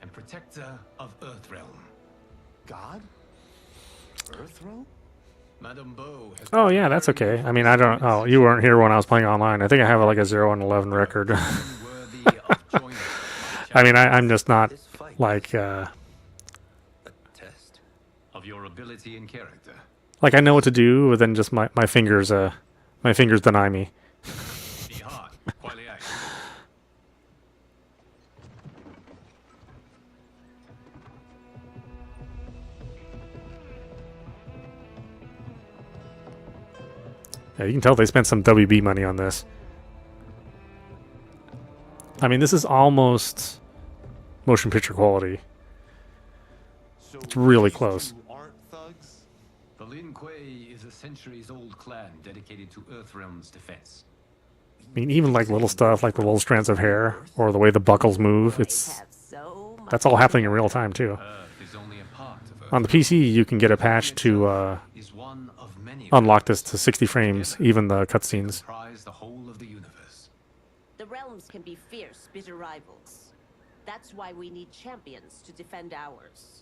and Protector of Earthrealm. God? Earthrealm? Madame Bo has Oh yeah, that's okay. I mean, I don't. Oh, you weren't here when I was playing online. I think I have like a 0-11 record. worthy of joining I mean, I'm just not like A test? of your ability and character. like I know what to do, but then just my fingers deny me. Be hard, quietly act. Yeah, you can tell they spent some WB money on this. I mean, this is almost motion picture quality. So It's really these close. two aren't thugs? The Lin Kuei is a centuries-old clan dedicated to Earthrealm's defense. I mean, even like little stuff like the little strands of hair or the way the buckles move, that's all happening in real time too. On the PC, you can get a patch to unlock this to 60 frames, even the cutscenes. The realms can be fierce, bitter rivals. That's why we need champions to defend ours.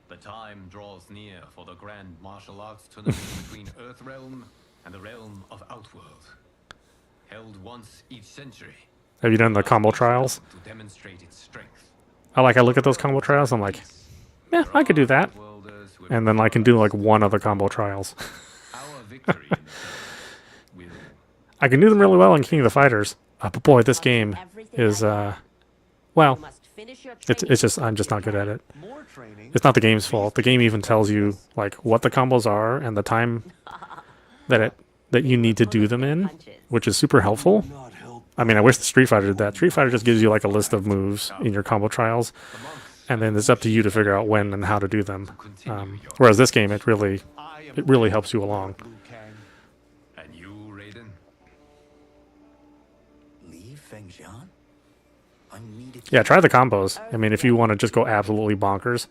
The time draws near for the grand martial arts tournament between Earthrealm and the realm of Outworld. Held once each century. Have you done the combo trials? To demonstrate its strength. I look at those combo trials, I'm like, yeah, I could do that. And then I can do like one of the combo trials. I can do them really well in King of the Fighters. But boy, this game is, well, it's just, I'm just not good at it. It's not the game's fault. The game even tells you like what the combos are and the time that you need to do them in, which is super helpful. I mean, I wish the Street Fighter did that. Street Fighter just gives you like a list of moves in your combo trials, and then it's up to you to figure out when and how to do them. Whereas this game, it really helps you along. And you, Raiden? Yeah, try the combos. I mean, if you want to just go absolutely bonkers,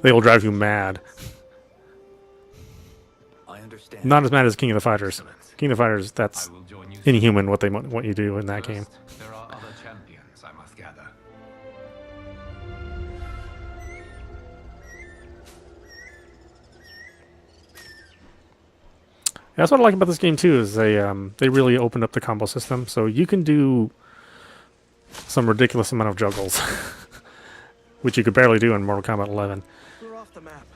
they will drive you mad. Not as mad as King of the Fighters. King of the Fighters, that's inhuman what you do in that game. There are other champions, I must gather. Yeah, that's what I like about this game too. Is they really opened up the combo system, so you can do some ridiculous amount of juggles, which you could barely do in Mortal Kombat 11. We're off the map.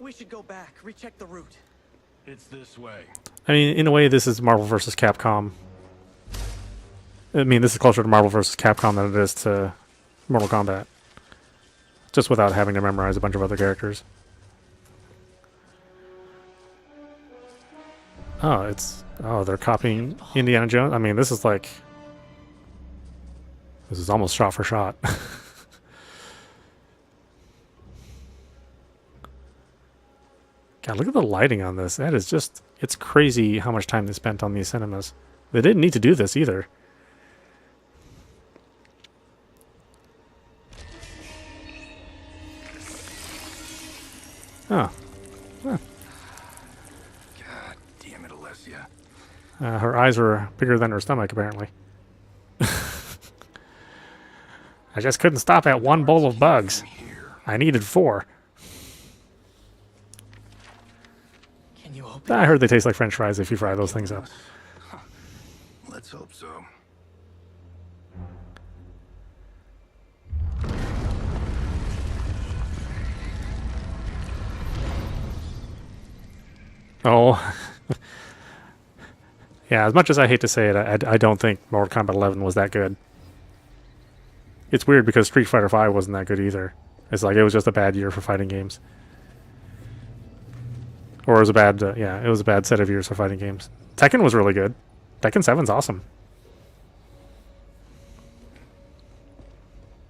We should go back, recheck the route. It's this way. I mean, in a way, this is Marvel vs. Capcom. I mean, this is closer to Marvel vs. Capcom than it is to Mortal Kombat. Just without having to memorize a bunch of other characters. Oh, they're copying Indiana Jones? I mean, this is almost shot for shot. God, look at the lighting on this. That is just, it's crazy how much time they spent on these cinemas. They didn't need to do this either. Oh. Huh. God damn it, Alessia. Her eyes were bigger than her stomach, apparently. I just couldn't stop at one bowl of bugs. I needed 4. I heard they taste like French fries if you fry those things up. Let's hope so. Oh. Yeah, as much as I hate to say it, I don't think Mortal Kombat 11 was that good. It's weird because Street Fighter 5 wasn't that good either. It's like it was just a bad year for fighting games. Or it was a bad, it was a bad set of years for fighting games. Tekken was really good. Tekken 7's awesome.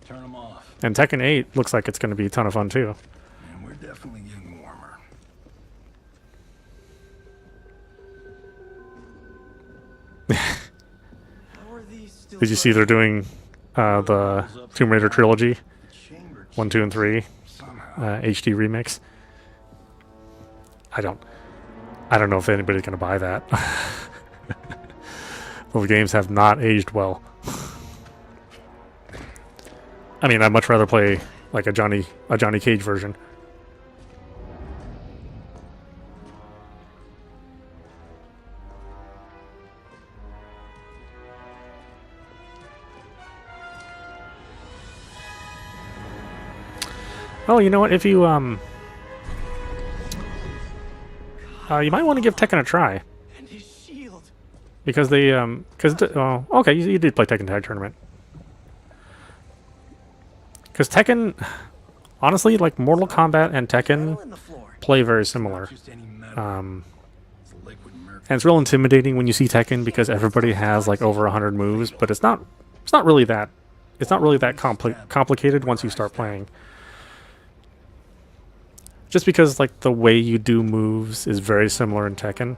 Turn them off. And Tekken 8 looks like it's going to be a ton of fun too. And we're definitely getting warmer. Did you see they're doing the Tomb Raider trilogy? 1, 2, and 3. HD remix. I don't know if anybody's going to buy that. Those games have not aged well. I mean, I'd much rather play like a Johnny Cage version. Oh, you know what? If you you might want to give Tekken a try. And his shield. Because they, okay, you did play Tekken Tag Tournament. Because Tekken, honestly, like Mortal Kombat and Tekken play very similar. And it's real intimidating when you see Tekken because everybody has like over 100 moves, but it's not really that complicated once you start playing. just because like the way you do moves is very similar in Tekken.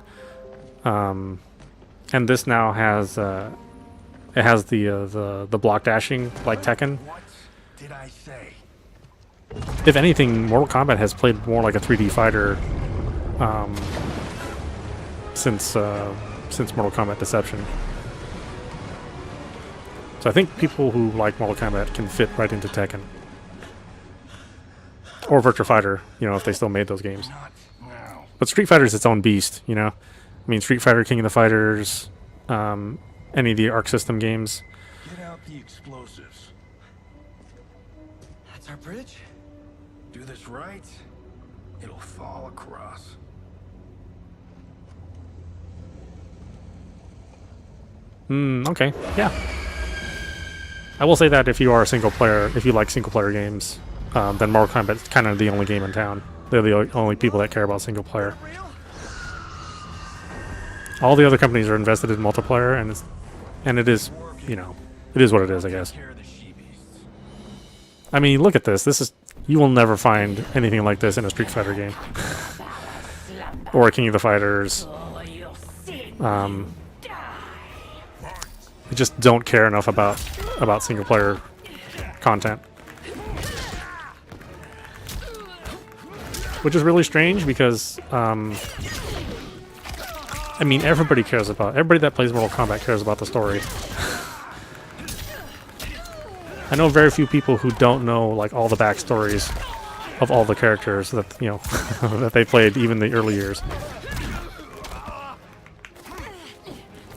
And this now has it has the block dashing like Tekken. What did I say? If anything, Mortal Kombat has played more like a 3D fighter since Mortal Kombat Deception. So I think people who like Mortal Kombat can fit right into Tekken. Or Virtua Fighter, you know, if they still made those games. But Street Fighter is its own beast, you know? I mean, Street Fighter, King of the Fighters, any of the Arc System games. Get out the explosives. That's our bridge? Do this right, it'll fall across. Okay, yeah. I will say that if you are a single player, if you like single player games, then Mortal Kombat is kind of the only game in town. They're the only people that care about single player. All the other companies are invested in multiplayer, and it is, you know, it is what it is, I guess. I mean, look at this. This is, you will never find anything like this in a Street Fighter game, or a King of the Fighters. I just don't care enough about single player content, which is really strange because I mean, everybody that plays Mortal Kombat cares about the story. I know very few people who don't know like all the backstories of all the characters that, you know, that they played even the early years.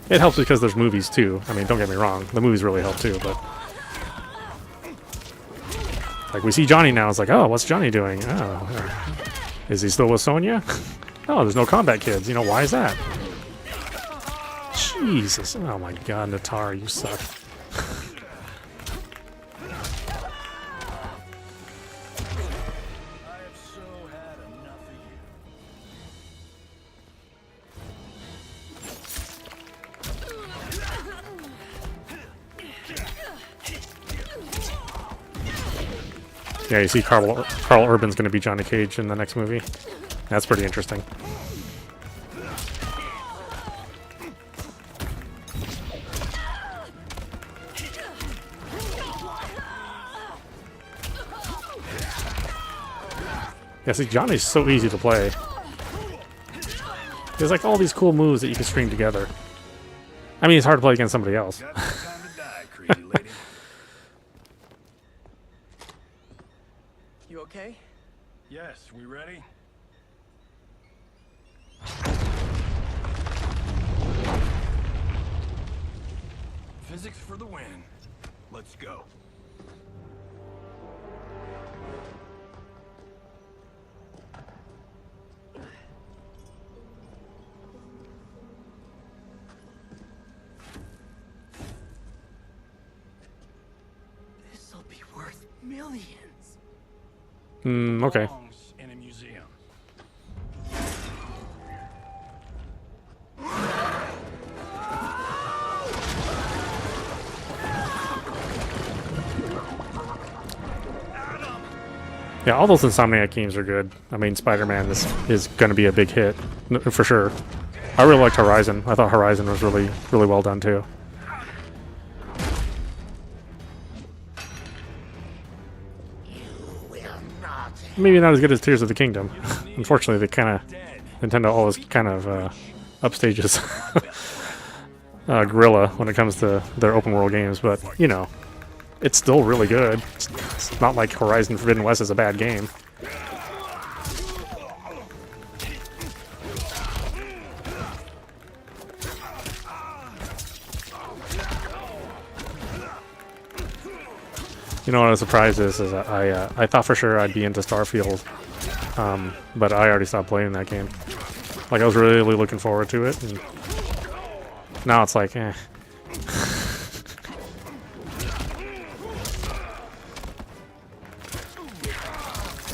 It helps because there's movies too. I mean, don't get me wrong, the movies really help too, but like we see Johnny now, it's like, oh, what's Johnny doing? Oh, is he still with Sonya? Oh, there's no combat kids. You know, why is that? Jesus. Oh my god, Natara, you suck. Yeah, you see Carl Urban's going to be Johnny Cage in the next movie. That's pretty interesting. Yeah, see, Johnny's so easy to play. There's like all these cool moves that you can string together. I mean, it's hard to play against somebody else. You okay? Yes, we ready? Physics for the win. Let's go. This'll be worth millions. Okay. In a museum. Yeah, all those Insomniac games are good. I mean, Spider-Man is going to be a big hit, for sure. I really liked Horizon. I thought Horizon was really, really well done, too. Maybe not as good as Tears of the Kingdom. Unfortunately, Nintendo always kind of upstages Guerrilla when it comes to their open world games, but, you know, it's still really good. It's not like Horizon Forbidden West is a bad game. You know what I was surprised is I thought for sure I'd be into Starfield, but I already stopped playing that game. Like, I was really looking forward to it, and now it's like, eh.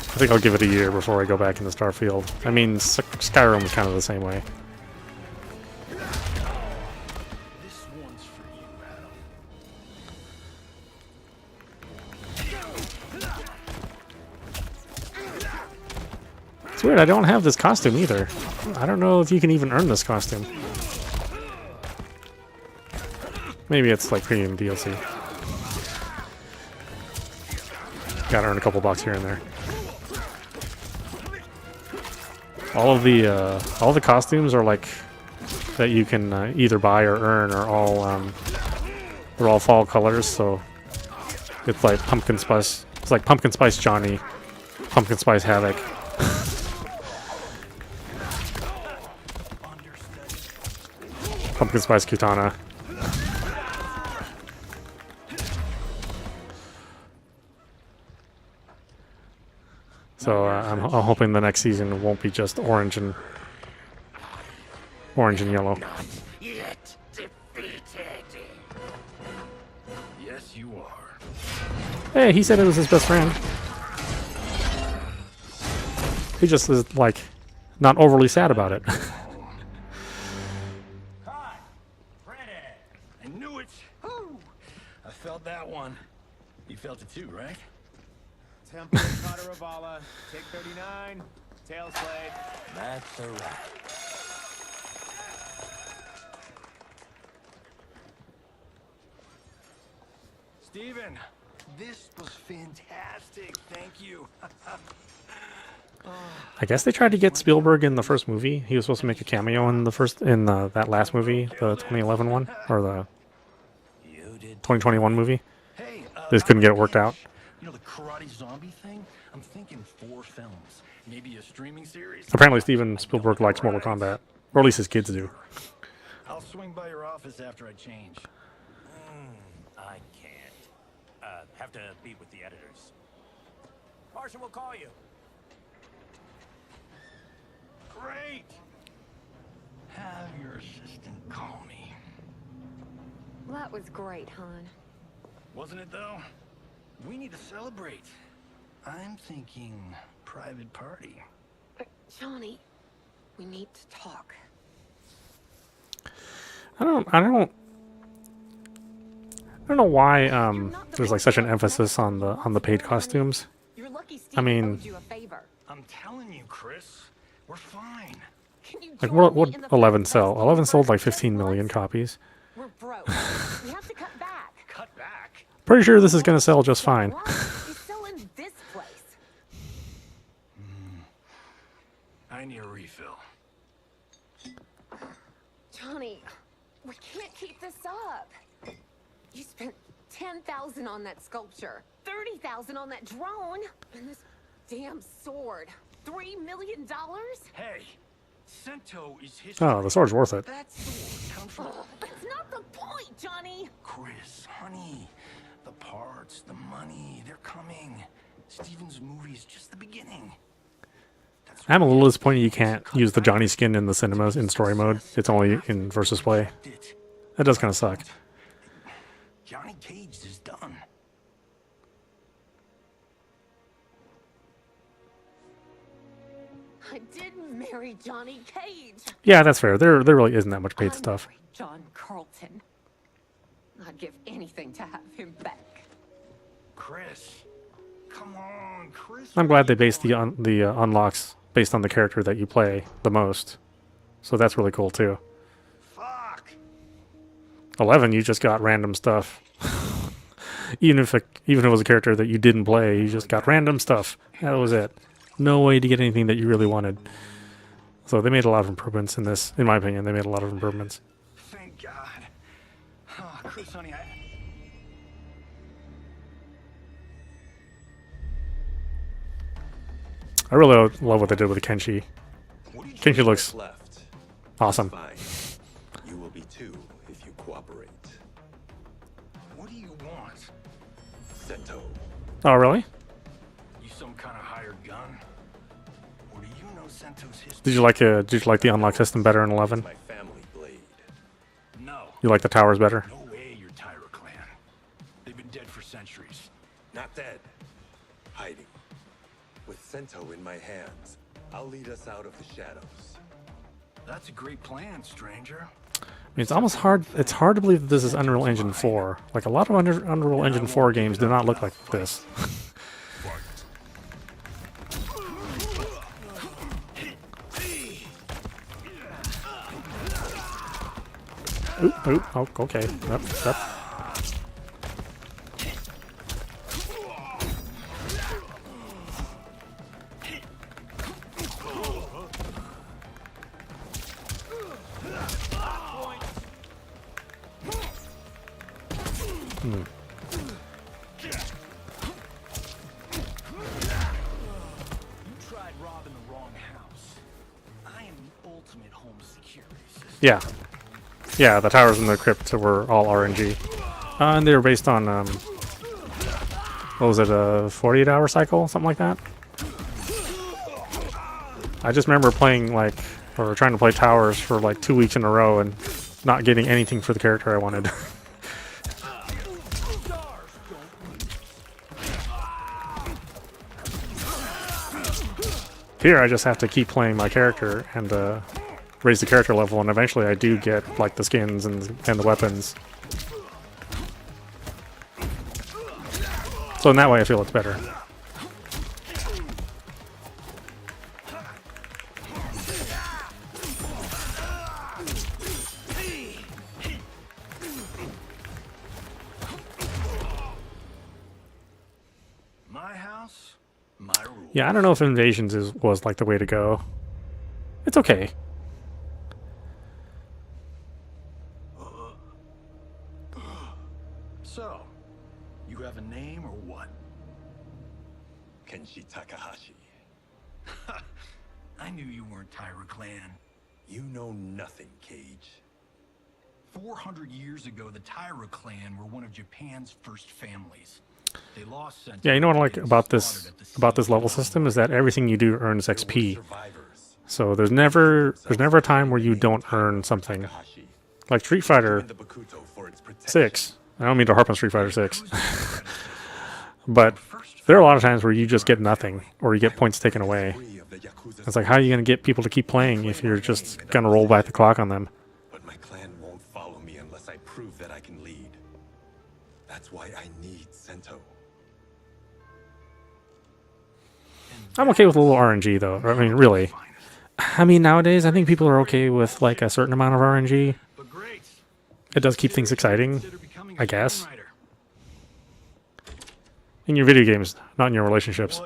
I think I'll give it a year before I go back into Starfield. I mean, Skyrim was kind of the same way. weird, I don't have this costume either. I don't know if you can even earn this costume. Maybe it's like premium DLC. Gotta earn a couple bucks here and there. All the costumes are like that you can either buy or earn are all they're all fall colors, so it's like pumpkin spice. It's like pumpkin spice Johnny, pumpkin spice Havoc. Pumpkin spice Kitana. So I'm hoping the next season won't be just orange and yellow. Yet defeated. Yes, you are. Hey, he said it was his best friend. He just is like not overly sad about it. I knew it. Woo. I felt that one. You felt it too, right? Temple Kataravala, take 39, tail slade. That's a wrap. Steven, this was fantastic. Thank you. I guess they tried to get Spielberg in the first movie. He was supposed to make a cameo in that last movie, the 2011 one, or the 2021 movie. They just couldn't get it worked out. You know the karate zombie thing? I'm thinking 4 films, maybe a streaming series. Apparently Steven Spielberg likes Mortal Kombat, or at least his kids do. I'll swing by your office after I change. I can't. Have to meet with the editors. Marshall will call you. Great! Have your assistant call me. That was great, hon. Wasn't it, though? We need to celebrate. I'm thinking private party. Johnny, we need to talk. I don't know why there's like such an emphasis on the paid costumes. I mean, I'm telling you, Chris, we're fine. like what 11 sell? 11 sold like 15 million copies. We're broke. We have to cut back. Cut back? Pretty sure this is gonna sell just fine. He's still in this place. I need a refill. Johnny, we can't keep this up. You spent $10,000 on that sculpture, $30,000 on that drone, and this damn sword. $3 million? Hey, Sento is history. Oh, the sword's worth it. That sword comes from... That's not the point, Johnny. Chris, honey, the parts, the money, they're coming. Steven's movie is just the beginning. I'm a little disappointed you can't use the Johnny skin in the cinemas in story mode. It's only in versus play. That does kind of suck. Johnny Cage is done. I did marry Johnny Cage. Yeah, that's fair. There really isn't that much paid stuff. John Carlton. I'd give anything to have him back. Chris, come on, Chris. I'm glad they based the unlocks based on the character that you play the most. So that's really cool too. Fuck. 11, you just got random stuff. even if it was a character that you didn't play, you just got random stuff. That was it. No way to get anything that you really wanted. So they made a lot of improvements in this. In my opinion, they made a lot of improvements. Thank God. Oh, Chris, honey, I really love what they did with Kenshi. Kenshi looks awesome. You will be too if you cooperate. What do you want? Sento. Oh, really? You some kind of hired gun? Or do you know Sento's history? Did you like the unlock system better in 11? My family blade. No. You like the towers better? No way, your Tyra clan. They've been dead for centuries. Not dead. Hiding. With Sento in my hands, I'll lead us out of the shadows. That's a great plan, stranger. I mean, it's almost hard. It's hard to believe that this is Unreal Engine 4. Like a lot of Unreal Engine 4 games do not look like this. Oop, oop, oh, okay. Yep, yep. Hmm. Yeah. Yeah, the towers in the crypt were all RNG. And they were based on, what was it, a 48-hour cycle? Something like that? I just remember playing, like, or trying to play towers for, like, 2 weeks in a row and not getting anything for the character I wanted. Here, I just have to keep playing my character and, raise the character level, and eventually I do get like the skins and the weapons. So in that way I feel it's better. My house, my rules. Yeah, I don't know if Invasions was like the way to go. It's okay. So, you have a name or what? Kenshi Takahashi. I knew you weren't Tyra Clan. You know nothing, Cage. 400 years ago, the Tyra clan were one of Japan's first families. They lost Sento. Yeah, you know what I like about this level system is that everything you do earns XP. So there's never a time where you don't earn something. Like Street Fighter 6. I don't mean to harp on Street Fighter 6. But there are a lot of times where you just get nothing, or you get points taken away. It's like, how are you going to get people to keep playing if you're just going to roll back the clock on them? But my clan won't follow me unless I prove that I can lead. That's why I need Sento. I'm okay with a little RNG, though. I mean, really. I mean, nowadays, I think people are okay with, like, a certain amount of RNG. It does keep things exciting, I guess. In your video games, not in your relationships.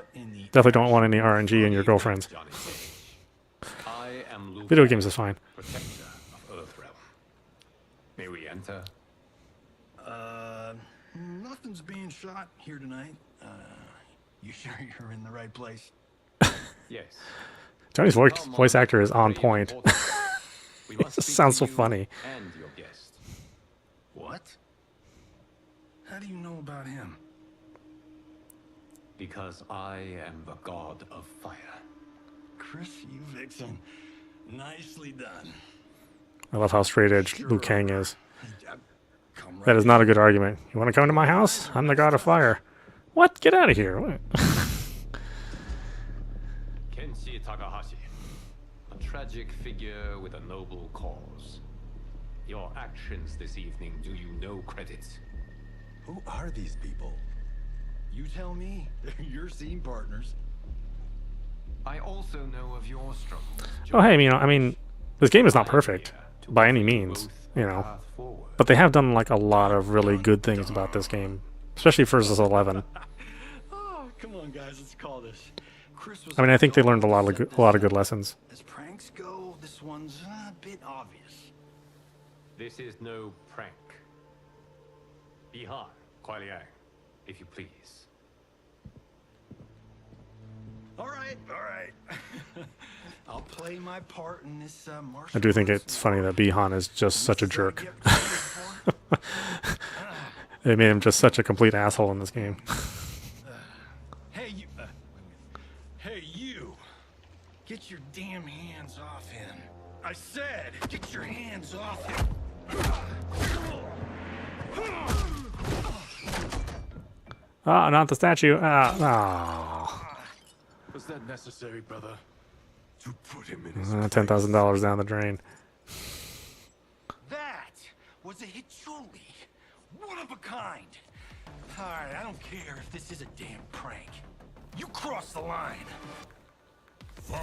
Definitely don't want any RNG in your girlfriends. Video games is fine. Protector of Earthrealm. May we enter? Nothing's being shot here tonight. You sure you're in the right place? Yes. Johnny's voice actor is on point. It sounds so funny. And your guest. What? How do you know about him? Because I am the god of fire. Chris, you vixen. Nicely done. I love how straight edge Liu Kang is. That is not a good argument. You want to come to my house? I'm the god of fire. What? Get out of here. What? Kenshi Takahashi. A tragic figure with a noble cause. Your actions this evening do you no credit. Who are these people? You tell me. They're your scene partners. I also know of your struggles. Oh, hey, you know, I mean, this game is not perfect by any means, you know. But they have done, like, a lot of really good things about this game. Especially versus 11. Oh, come on, guys. Let's call this. Chris was I mean, I think they learned a lot of good lessons. As pranks go, this one's a bit obvious. This is no prank. Bihan, Kuai-Liang, if you please. All right. I'll play my part in this martial I do think it's funny that Bihan is just such a jerk. They made him just such a complete asshole in this game. Hey, you! Get your damn hands off him. I said, get your hands off him. Ah, not the statue. Ah, Was that necessary, brother? To put him in his $10,000 down the drain. That was a Hichuli. One of a kind. Alright, I don't care if this is a damn prank. You crossed the line. Fight.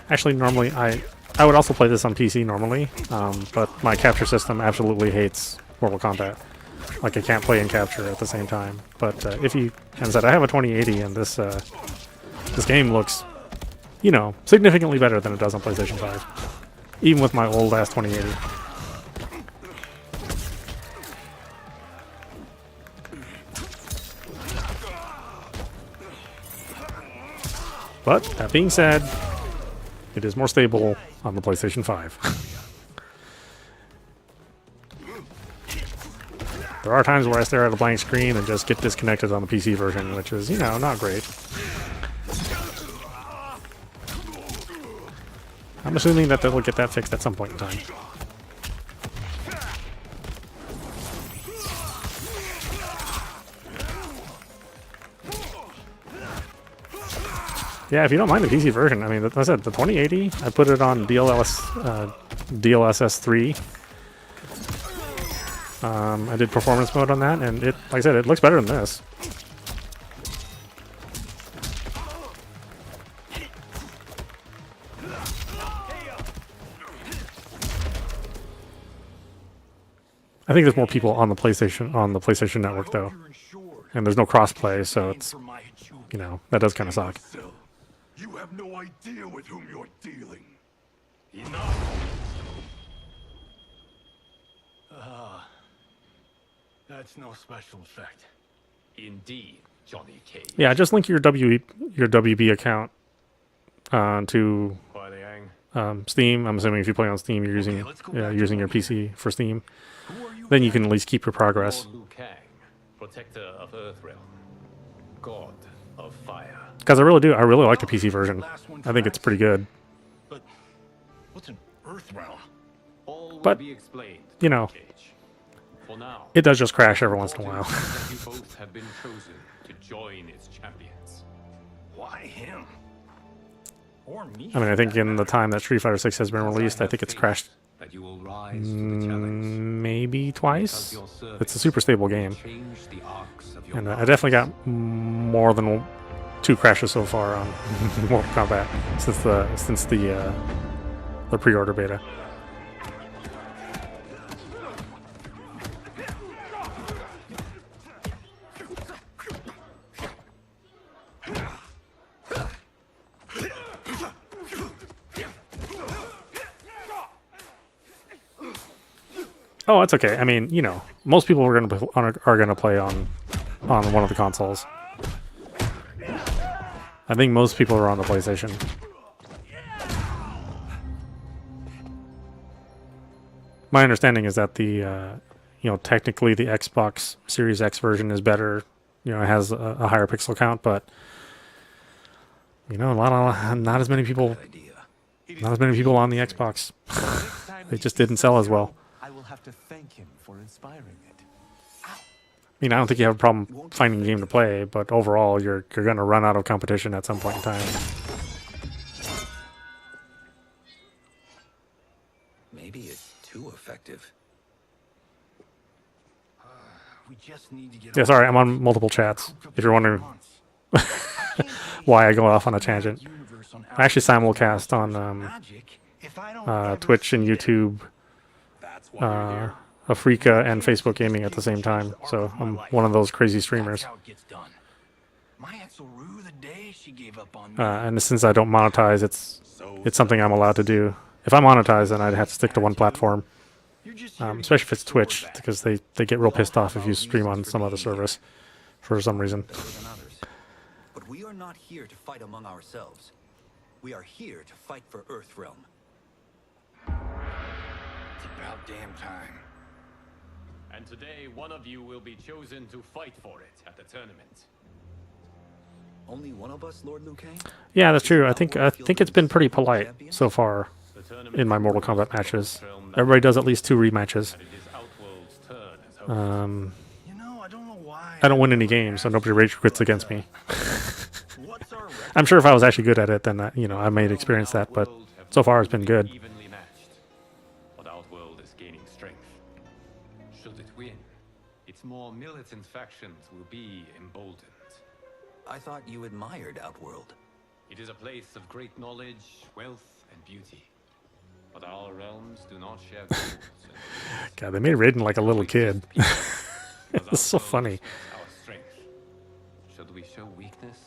Actually, normally I I would also play this on PC normally, but my capture system absolutely hates Mortal Kombat. Like I can't play and capture at the same time. But if you, and said I have a 2080, and this game looks, you know, significantly better than it does on PlayStation 5, even with my old ass 2080. But that being said, it is more stable on the PlayStation 5. There are times where I stare at a blank screen and just get disconnected on the PC version, which is, you know, not great. I'm assuming that they'll get that fixed at some point in time. Yeah, if you don't mind the PC version, I mean, like I said, the 2080, I put it on DLSS 3. I did performance mode on that, and it, like I said, it looks better than this. I think there's more people on the PlayStation Network though, and there's no crossplay, so it's, you know, that does kind of suck. You have no idea with whom you're dealing. Enough. That's no special effect. Indeed, Johnny Cage. Yeah, just link your WB account to Steam. I'm assuming if you play on Steam, you're using using your PC for Steam. Then you can at least keep your progress. Liu Kang, protector of Earthrealm, god of fire. Because I really like the PC version. I think it's pretty good. But what's an Earthrealm? All will But be explained. you know, For now, it does just crash every once in a while. you both have been chosen to join its champions. Why him? Or me? I mean, I think in the time that Street Fighter 6 has been released, I think it's crashed That you will rise to the challenge. maybe twice. It's a super stable game, and I definitely got more than 2 crashes so far on Mortal Kombat since the pre-order beta. Oh, it's okay. I mean, you know, most people are gonna play on one of the consoles. I think most people are on the PlayStation. My understanding is that the you know, technically the Xbox Series X version is better. You know, it has a higher pixel count, but you know, not as many people on the Xbox. It just didn't sell as well. I will have to thank him for inspiring it. I mean, I don't think you have a problem finding a game to play, but overall, you're going to run out of competition at some point in time. Maybe it's too effective. We just need to get Yeah, sorry, I'm on multiple chats, if you're wondering why I go off on a tangent. I actually simulcast on Twitch and YouTube, Afrika and Facebook Gaming at the same time, so I'm one of those crazy streamers. And since I don't monetize, it's something I'm allowed to do. If I monetize, then I'd have to stick to one platform, especially if it's Twitch, because they get real pissed off if you stream on some other service for some reason. But we are not here to fight among ourselves. We are here to fight for Earthrealm. It's about damn time. And today, one of you will be chosen to fight for it at the tournament. Only one of us, Lord Liu Kang? Yeah, that's true. I think it's been pretty polite so far in my Mortal Kombat matches. Everybody does at least 2 rematches. I don't win any games, so nobody rage quits against me. I'm sure if I was actually good at it, then you know, I might experience that. But so far, it's been good. But Outworld is gaining strength. Should it win, its more militant factions will be emboldened. I thought you admired Outworld. It is a place of great knowledge, wealth, and beauty. but our realms do not share the rules. God, they made Raiden like a little kid. It's so funny. Our strength. Should we show weakness,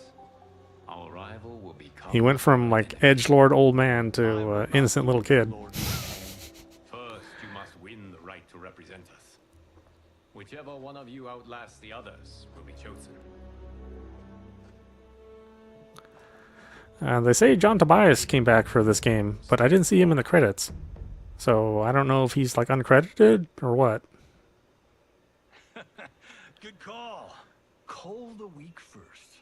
our rival will become. He went from like edgelord old man to innocent little kid. First, you must win the right to represent us. Whichever one of you outlasts the others will be chosen. They say John Tobias came back for this game, but I didn't see him in the credits. So I don't know if he's like uncredited or what. Good call. Cole the weak first.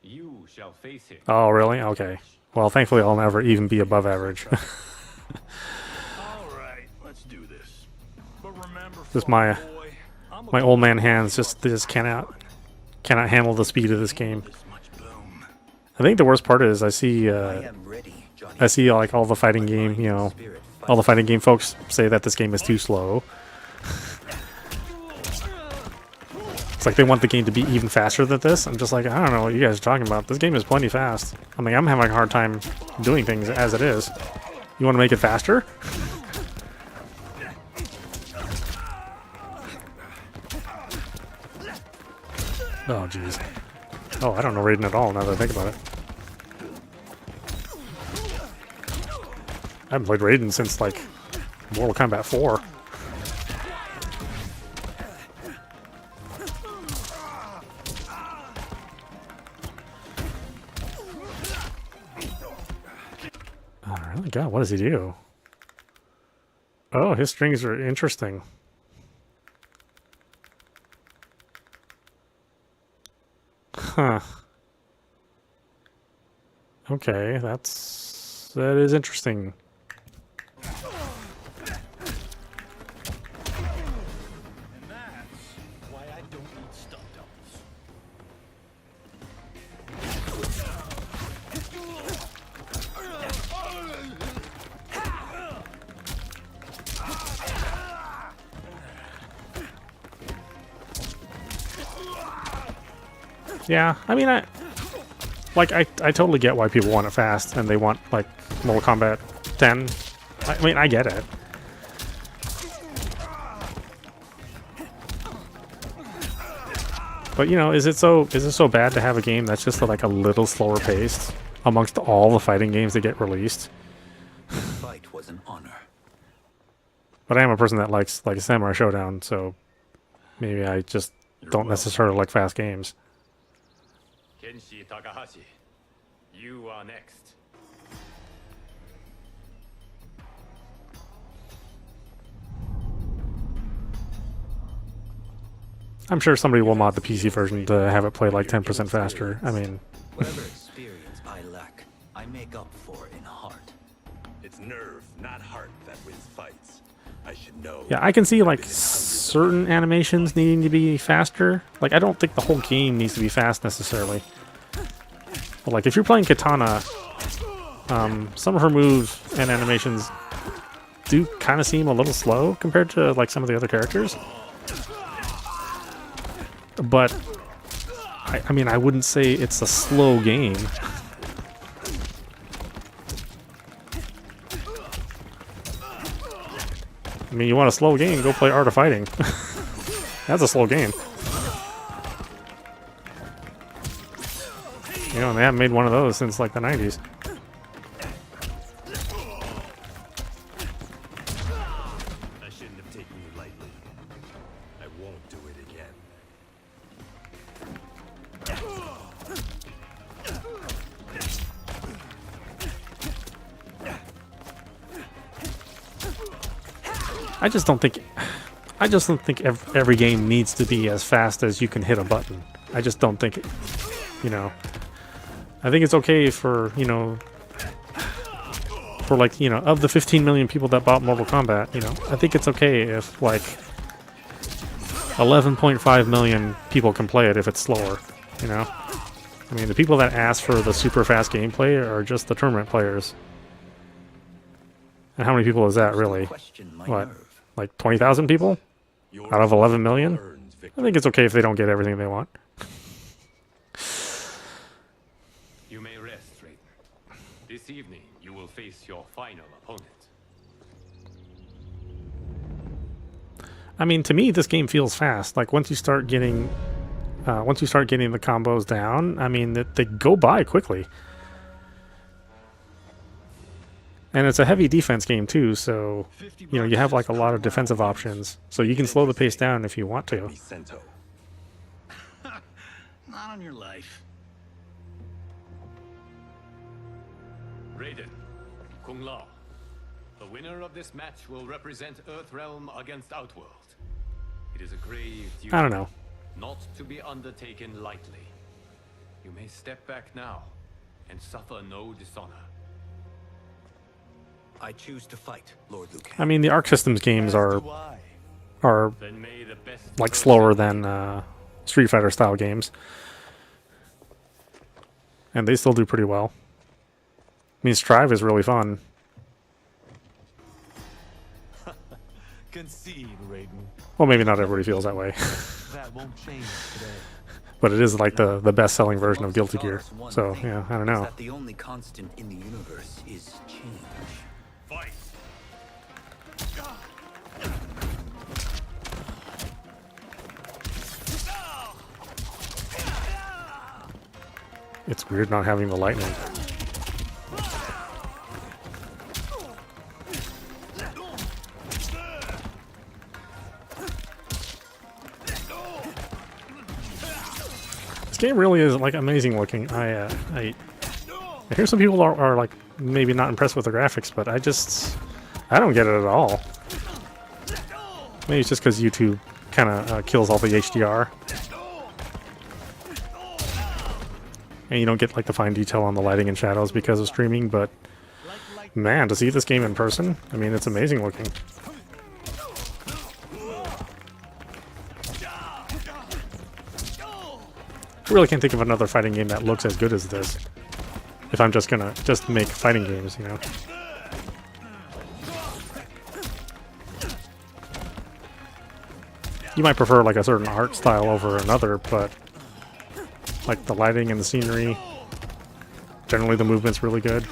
You shall face him. Oh, really? Okay. Well, thankfully I'll never even be above average. All right, let's do this. But remember, Just my old man hands just cannot handle the speed of this game. I think the worst part is I see like all the fighting game, you know, all the fighting game folks say that this game is too slow. It's like they want the game to be even faster than this. I'm just like, I don't know what you guys are talking about. This game is plenty fast. I mean, I'm having a hard time doing things as it is. You want to make it faster? Oh, jeez. Oh, I don't know Raiden at all now that I think about it. I haven't played Raiden since, like, Mortal Kombat 4. Oh, really? God, what does he do? Oh, his strings are interesting. Huh. Okay, that is interesting. And that's why I don't need stunt doubles. Yeah, I mean, I totally get why people want it fast and they want, like, Mortal Kombat 10. I mean, I get it. But, you know, is it so bad to have a game that's just, like, a little slower paced amongst all the fighting games that get released? The fight was an honor. But I am a person that likes, like, Samurai Showdown, so maybe I just don't necessarily like fast games. Kenshi Takahashi, you are next. I'm sure somebody will mod the PC version to have it play like 10% faster. I mean, Whatever experience I lack, I make up for in heart. It's nerve, not heart, that wins fights. I should know. yeah, I can see like certain animations needing to be faster. Like, I don't think the whole game needs to be fast necessarily. But like, if you're playing Katana, some of her moves and animations do kind of seem a little slow compared to like some of the other characters. But I mean, I wouldn't say it's a slow game. I mean, you want a slow game, go play Art of Fighting. That's a slow game. You know, and they haven't made one of those since like the 90s. I shouldn't have taken you lightly. I won't do it again. I just don't think every game needs to be as fast as you can hit a button. I just don't think it, you know. I think it's okay for, you know, for like, you know, of the 15 million people that bought Mortal Kombat, you know, I think it's okay if like 11.5 million people can play it if it's slower, you know. I mean, the people that ask for the super fast gameplay are just the tournament players. And how many people is that really? What? Like 20,000 people out of 11 million? I think it's okay if they don't get everything they want. You may rest, Raiden. This evening, you will will face your final opponent. I mean, to me, this game feels fast. Like once you start getting the combos down, I mean, they go by quickly. And it's a heavy defense game too, so you know you have like a lot of defensive options. So you can slow the pace down if you want to. Not on your life. Raiden, Kung Lao. The winner of this match will represent Earthrealm against Outworld. It is a grave duty, I don't know. not to be undertaken lightly. You may step back now and suffer no dishonor. I choose to fight, Lord Liu Kang. I mean, the Arc Systems games are Then may the best like slower than Street Fighter style games, and they still do pretty well. I mean, Strive is really fun. Concede, Raiden. Well, maybe not everybody feels that way, That won't change today. but it is like the best-selling version of Guilty Gear. So yeah, I don't know. That the only constant in the universe is change. Fight. It's weird not having the lightning. This game really is like amazing looking. I hear some people are like maybe not impressed with the graphics, but I don't get it at all. Maybe it's just because YouTube kind of kills all the HDR. And you don't get like the fine detail on the lighting and shadows because of streaming, but man, to see this game in person, I mean, it's amazing looking. I really can't think of another fighting game that looks as good as this. If I'm just gonna make fighting games, you know. You might prefer like a certain art style over another, but like the lighting and the scenery, generally the movement's really good.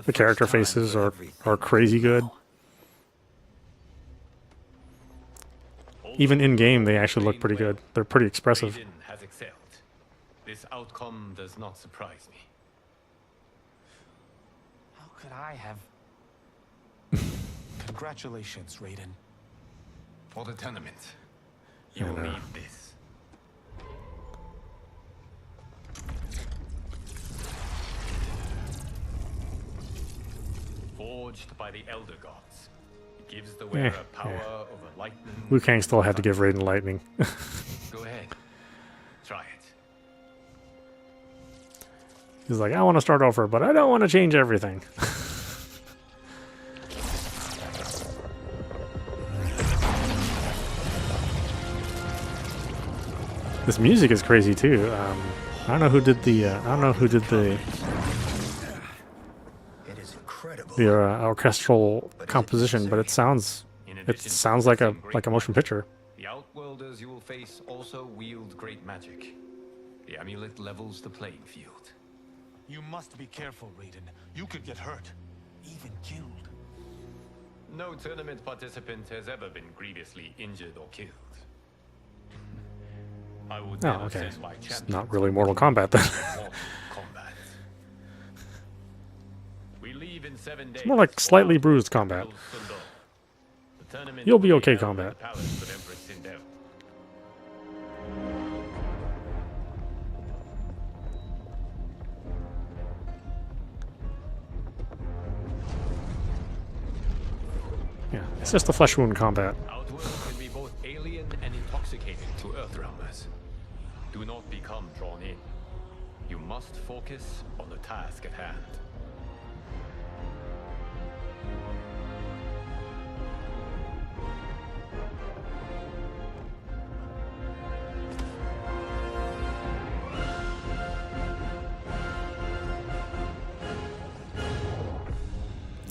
The character faces are crazy good. Even in game, they actually look pretty good. They're pretty expressive. Raiden has excelled. This outcome does not surprise me. How could I have? Congratulations, Raiden. For the tournament, you will need this. Forged by the Elder Gods, it gives the wearer power over lightning. Liu Kang still had to give Raiden lightning. Go ahead, try it. He's like, I want to start over, but I don't want to change everything. This music is crazy too. I don't know who did the. The orchestral composition, but it sounds like a motion picture. The Outworlders you will face also wield great magic. The amulet levels the playing field. You must be careful, Raiden. You could get hurt, even killed. No tournament participant has ever been grievously injured or killed. I would never send my It's champion not really Mortal Kombat then. Mortal Kombat. We leave in 7 days. It's more like slightly bruised combat. The tournament You'll be will okay, held in combat. the palace of Empress Sindel. Yeah, it's just a flesh wound combat. Outworld can be both alien and intoxicating to Earthrealmers. Do not become drawn in. You must focus on the task at hand.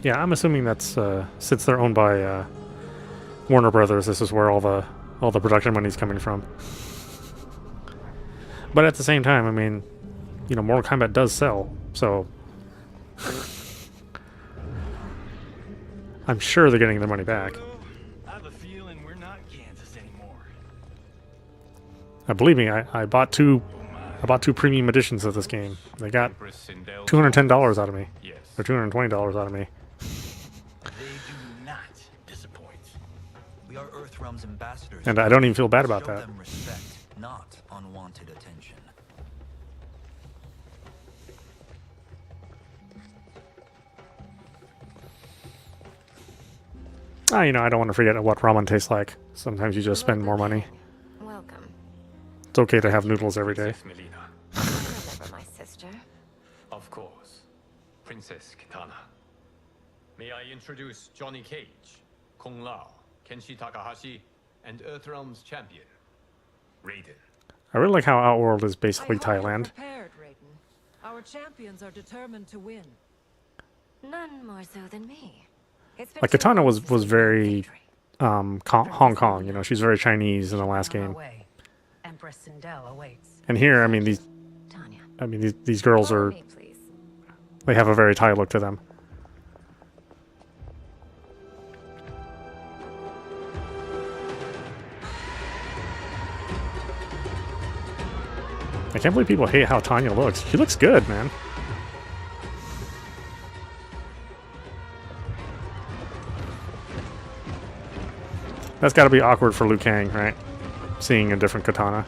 Yeah, I'm assuming that's since they're owned by Warner Brothers, this is where all the production money's coming from. But at the same time, I mean, you know, Mortal Kombat does sell, so I'm sure they're getting their money back. I have a feeling we're not Kansas anymore. Believe me, I bought two premium editions of this game. They got $210 out of me, or $220 out of me. They do not disappoint. We are Earthrealm's ambassadors. And I don't even feel bad about Show that. them respect, not unwanted attention. You know, I don't want to forget what ramen tastes like. Sometimes you just spend more money. Welcome. It's okay to have noodles every day. Remember my sister? Of course. Princess Kitana. May I introduce Johnny Cage, Kung Lao, Kenshi Takahashi, and Earthrealm's champion, Raiden. I really like how Outworld is basically I hope you're Thailand. prepared, Raiden. Our champions are determined to win. None more so than me. It's been Like too Katana long was since we've very Hong Kong, you know, she's very Chinese in the last game. Empress Sindel awaits. And here, I mean these girls are, they have a very Thai look to them. I can't believe people hate how Tanya looks. She looks good, man. That's got to be awkward for Liu Kang, right? Seeing a different katana.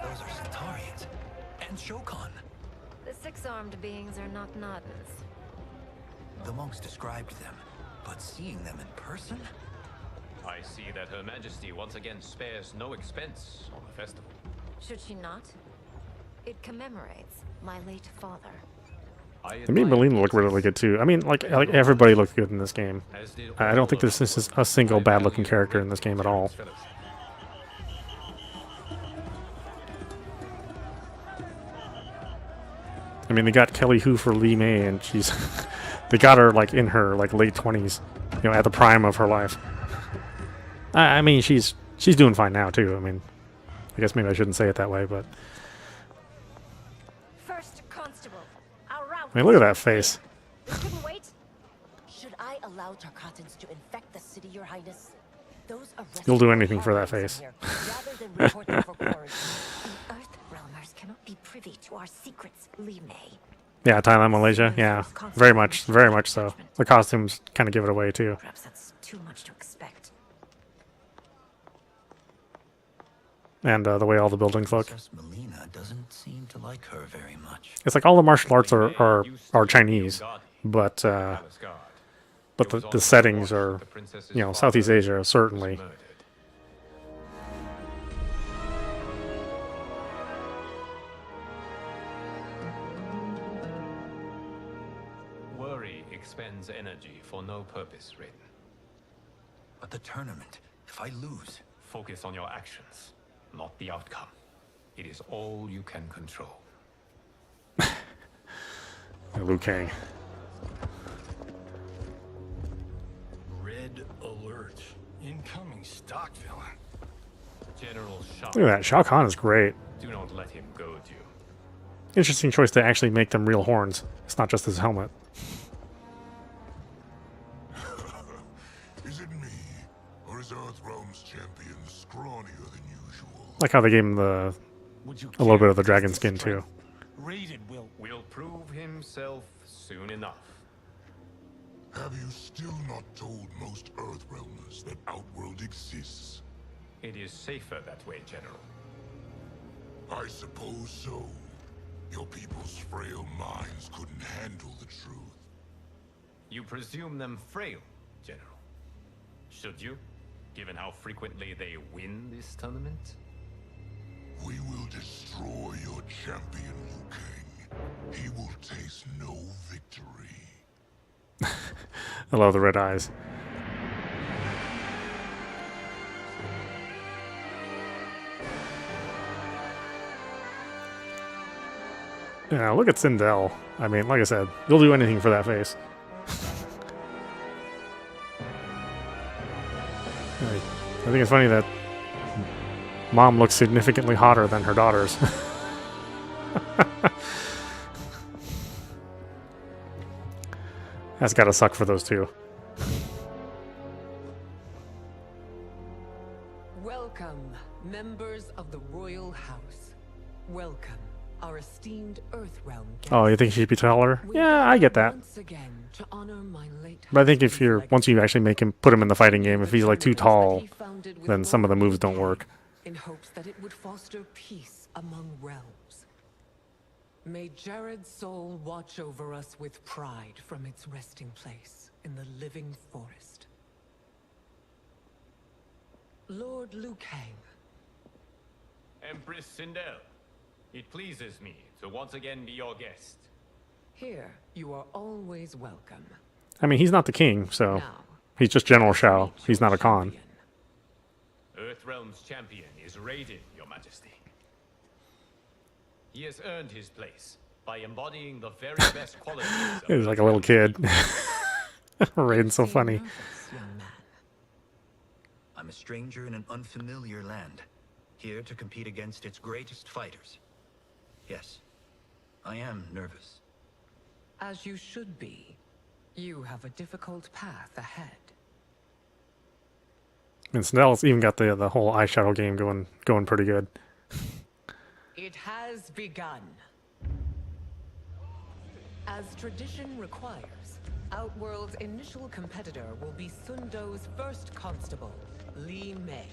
Those are Centaurians. And Shokan. The six-armed beings are not Nodens. The monks described them, but seeing them in person? I see that Her Majesty once again spares no expense on the festival. Should she not? It commemorates my late father. They made Melina look really good too. I mean, like everybody looked good in this game. I don't think this is a single bad-looking character in this game at all. I mean, they got Kelly Hu for Li Mei, and she's they got her like in her like late 20s, you know, at the prime of her life. I mean, she's doing fine now too. I mean, I guess maybe I shouldn't say it that way, but First Constable, our route. I mean, look at that face. We couldn't wait. Should I allow Tarkatans to infect the city, Your Highness? Those arrested You'll do are anything for that harmless face. in here, rather than report them for quarantine. Earthrealmers cannot be privy to our secrets, Li Mei. Yeah, Thailand, Malaysia. Yeah, very much so. The costumes kind of give it away too. Perhaps that's too much to expect. And the way all the buildings look. Princess Melina doesn't seem to like her very much. It's like all the martial arts are Chinese, but the settings are, you know, Southeast Asia certainly. Worry expends energy for no purpose, Raiden. But the tournament, if I lose... Focus on your actions, not the outcome. It is all you can control. Liu Kang. Red alert. Incoming stock villain. General Shao. Look at that. Shao Kahn is great. Do not let him goad you. Interesting choice to actually make them real horns. It's not just his helmet. Is it me, or is Earthrealm's champion scrawnier than usual? Like how they gave him a little bit of the dragon skin too. Raiden will prove himself soon enough. Have you still not told most Earthrealmers that Outworld exists? It is safer that way, General. I suppose so. Your people's frail minds couldn't handle the truth. You presume them frail, General. Should you, given how frequently they win this tournament? We will destroy your champion, Liu Kang. He will taste no victory. I love the red eyes. Yeah, look at Sindel. I mean, like I said, you'll do anything for that face. I think it's funny that Mom looks significantly hotter than her daughters. That's gotta suck for those two. Welcome, members of the Royal House. Welcome, our esteemed Earthrealm guests. Oh, you think she'd be taller? Yeah, I get that. Once again, to honor my late But I think if you're once you actually make him put him in the fighting game, if he's like too tall, then some of the moves don't work. in hopes that it would foster peace among realms. May Jared's soul watch over us with pride from its resting place in the living forest. Lord Liu Kang. Empress Sindel, it pleases me to once again be your guest. Here, you are always welcome. I mean, he's not the king, so he's just General Shao. He's not a Khan. Earthrealm's champion is Raiden, Your Majesty. He has earned his place by embodying the very best qualities of He's like a little kid. Raiden's so funny. I'm a stranger in an unfamiliar land, here to compete against its greatest fighters. Yes, I am nervous. As you should be. You have a difficult path ahead. And Snell's even got the whole eyeshadow game going pretty good. It has begun. As tradition requires, Outworld's initial competitor will be Sundo's first constable, Li Mei.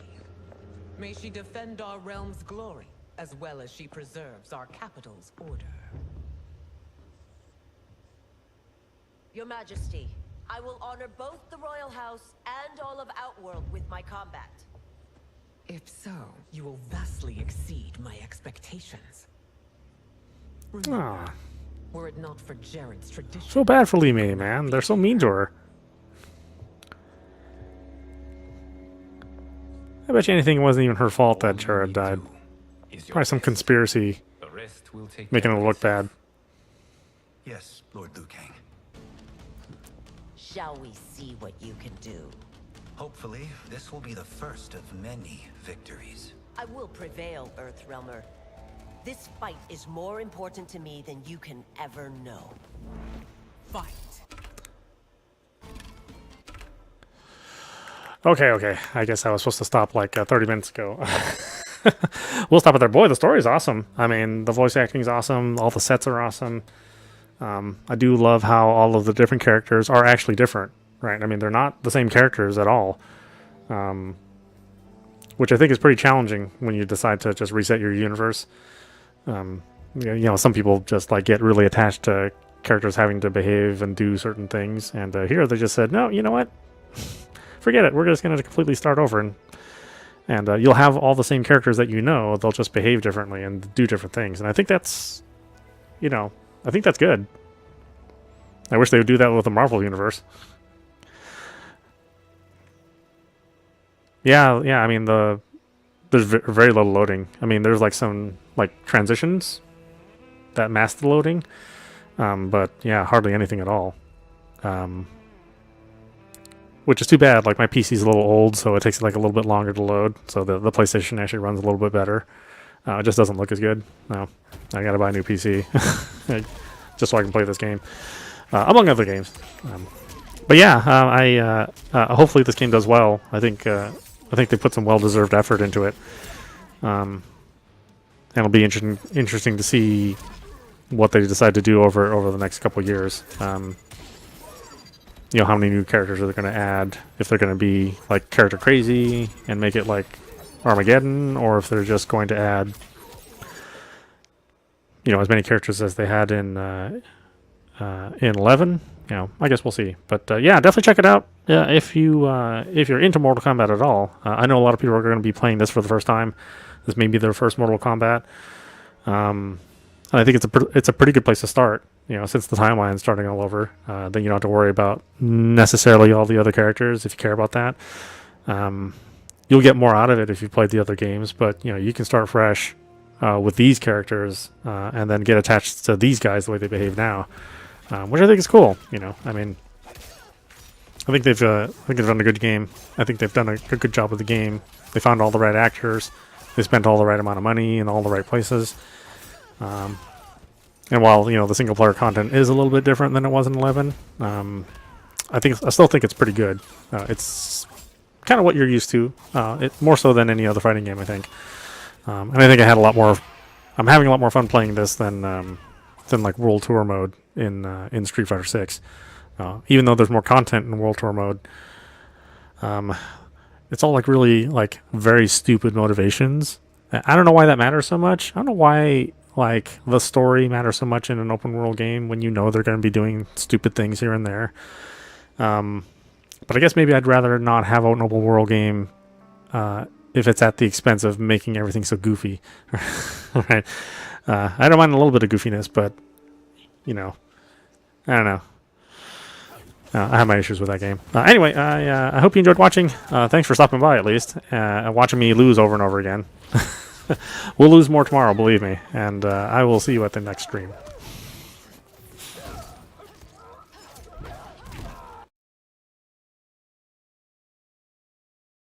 May she defend our realm's glory, as well as she preserves our capital's order. Your Majesty, I will honor both the Royal House and all of Outworld with my combat. If so, you will vastly exceed my expectations. Aw. Were it not for Jared's tradition. So bad for Li Mei, man. They're so mean to her. I bet you anything it wasn't even her fault that Jared died. Probably some conspiracy making her look bad. Yes, Lord Liu Kang. Shall we see what you can do? Hopefully, this will be the first of many victories. I will prevail, Earthrealmer. This fight is more important to me than you can ever know. Fight. Okay. I guess I was supposed to stop like 30 minutes ago. We'll stop it there. Boy, the story is awesome. I mean, the voice acting is awesome. All the sets are awesome. I do love how all of the different characters are actually different, right? I mean, they're not the same characters at all, which I think is pretty challenging when you decide to just reset your universe. You know, some people just like get really attached to characters having to behave and do certain things, and here they just said, no, you know what? Forget it. We're just going to completely start over, and you'll have all the same characters that you know. They'll just behave differently and do different things, and I think that's, you know, I think that's good. I wish they would do that with the Marvel Universe. Yeah. I mean, there's very little loading. I mean, there's like some like transitions that mask the loading, but yeah, hardly anything at all. Which is too bad. Like my PC's a little old, so it takes like a little bit longer to load. So the PlayStation actually runs a little bit better. It just doesn't look as good. No, I gotta buy a new PC just so I can play this game, among other games. But yeah, hopefully this game does well. I think they put some well-deserved effort into it. And it'll be interesting to see what they decide to do over the next couple years. You know, how many new characters are they going to add? If they're going to be like character crazy and make it like Armageddon, or if they're just going to add, you know, as many characters as they had in 11. You know, I guess we'll see. But yeah, definitely check it out if you're into Mortal Kombat at all. I know a lot of people are going to be playing this for the first time. This may be their first Mortal Kombat. And I think it's a pretty good place to start. You know, since the timeline's starting all over, then you don't have to worry about necessarily all the other characters if you care about that. You'll get more out of it if you've played the other games, but you know, you can start fresh with these characters and then get attached to these guys the way they behave now, which I think is cool. You know, I mean, I think they've done a good game. I think they've done a good job with the game. They found all the right actors. They spent all the right amount of money in all the right places. And while the single player content is a little bit different than it was in 11, I still think it's pretty good. It's kind of what you're used to. It more so than any other fighting game, I think. And I think I had a lot more. I'm having a lot more fun playing this than like World Tour mode in Street Fighter 6. Even though there's more content in World Tour mode, it's all like really like very stupid motivations. I don't know why that matters so much. I don't know why like the story matters so much in an open world game when they're going to be doing stupid things here and there. But I guess maybe I'd rather not have an open world game if it's at the expense of making everything so goofy. Right? I don't mind a little bit of goofiness, but I don't know. I have my issues with that game. Anyway, I hope you enjoyed watching. Thanks for stopping by, at least. Watching me lose over and over again. We'll lose more tomorrow, believe me. And I will see you at the next stream.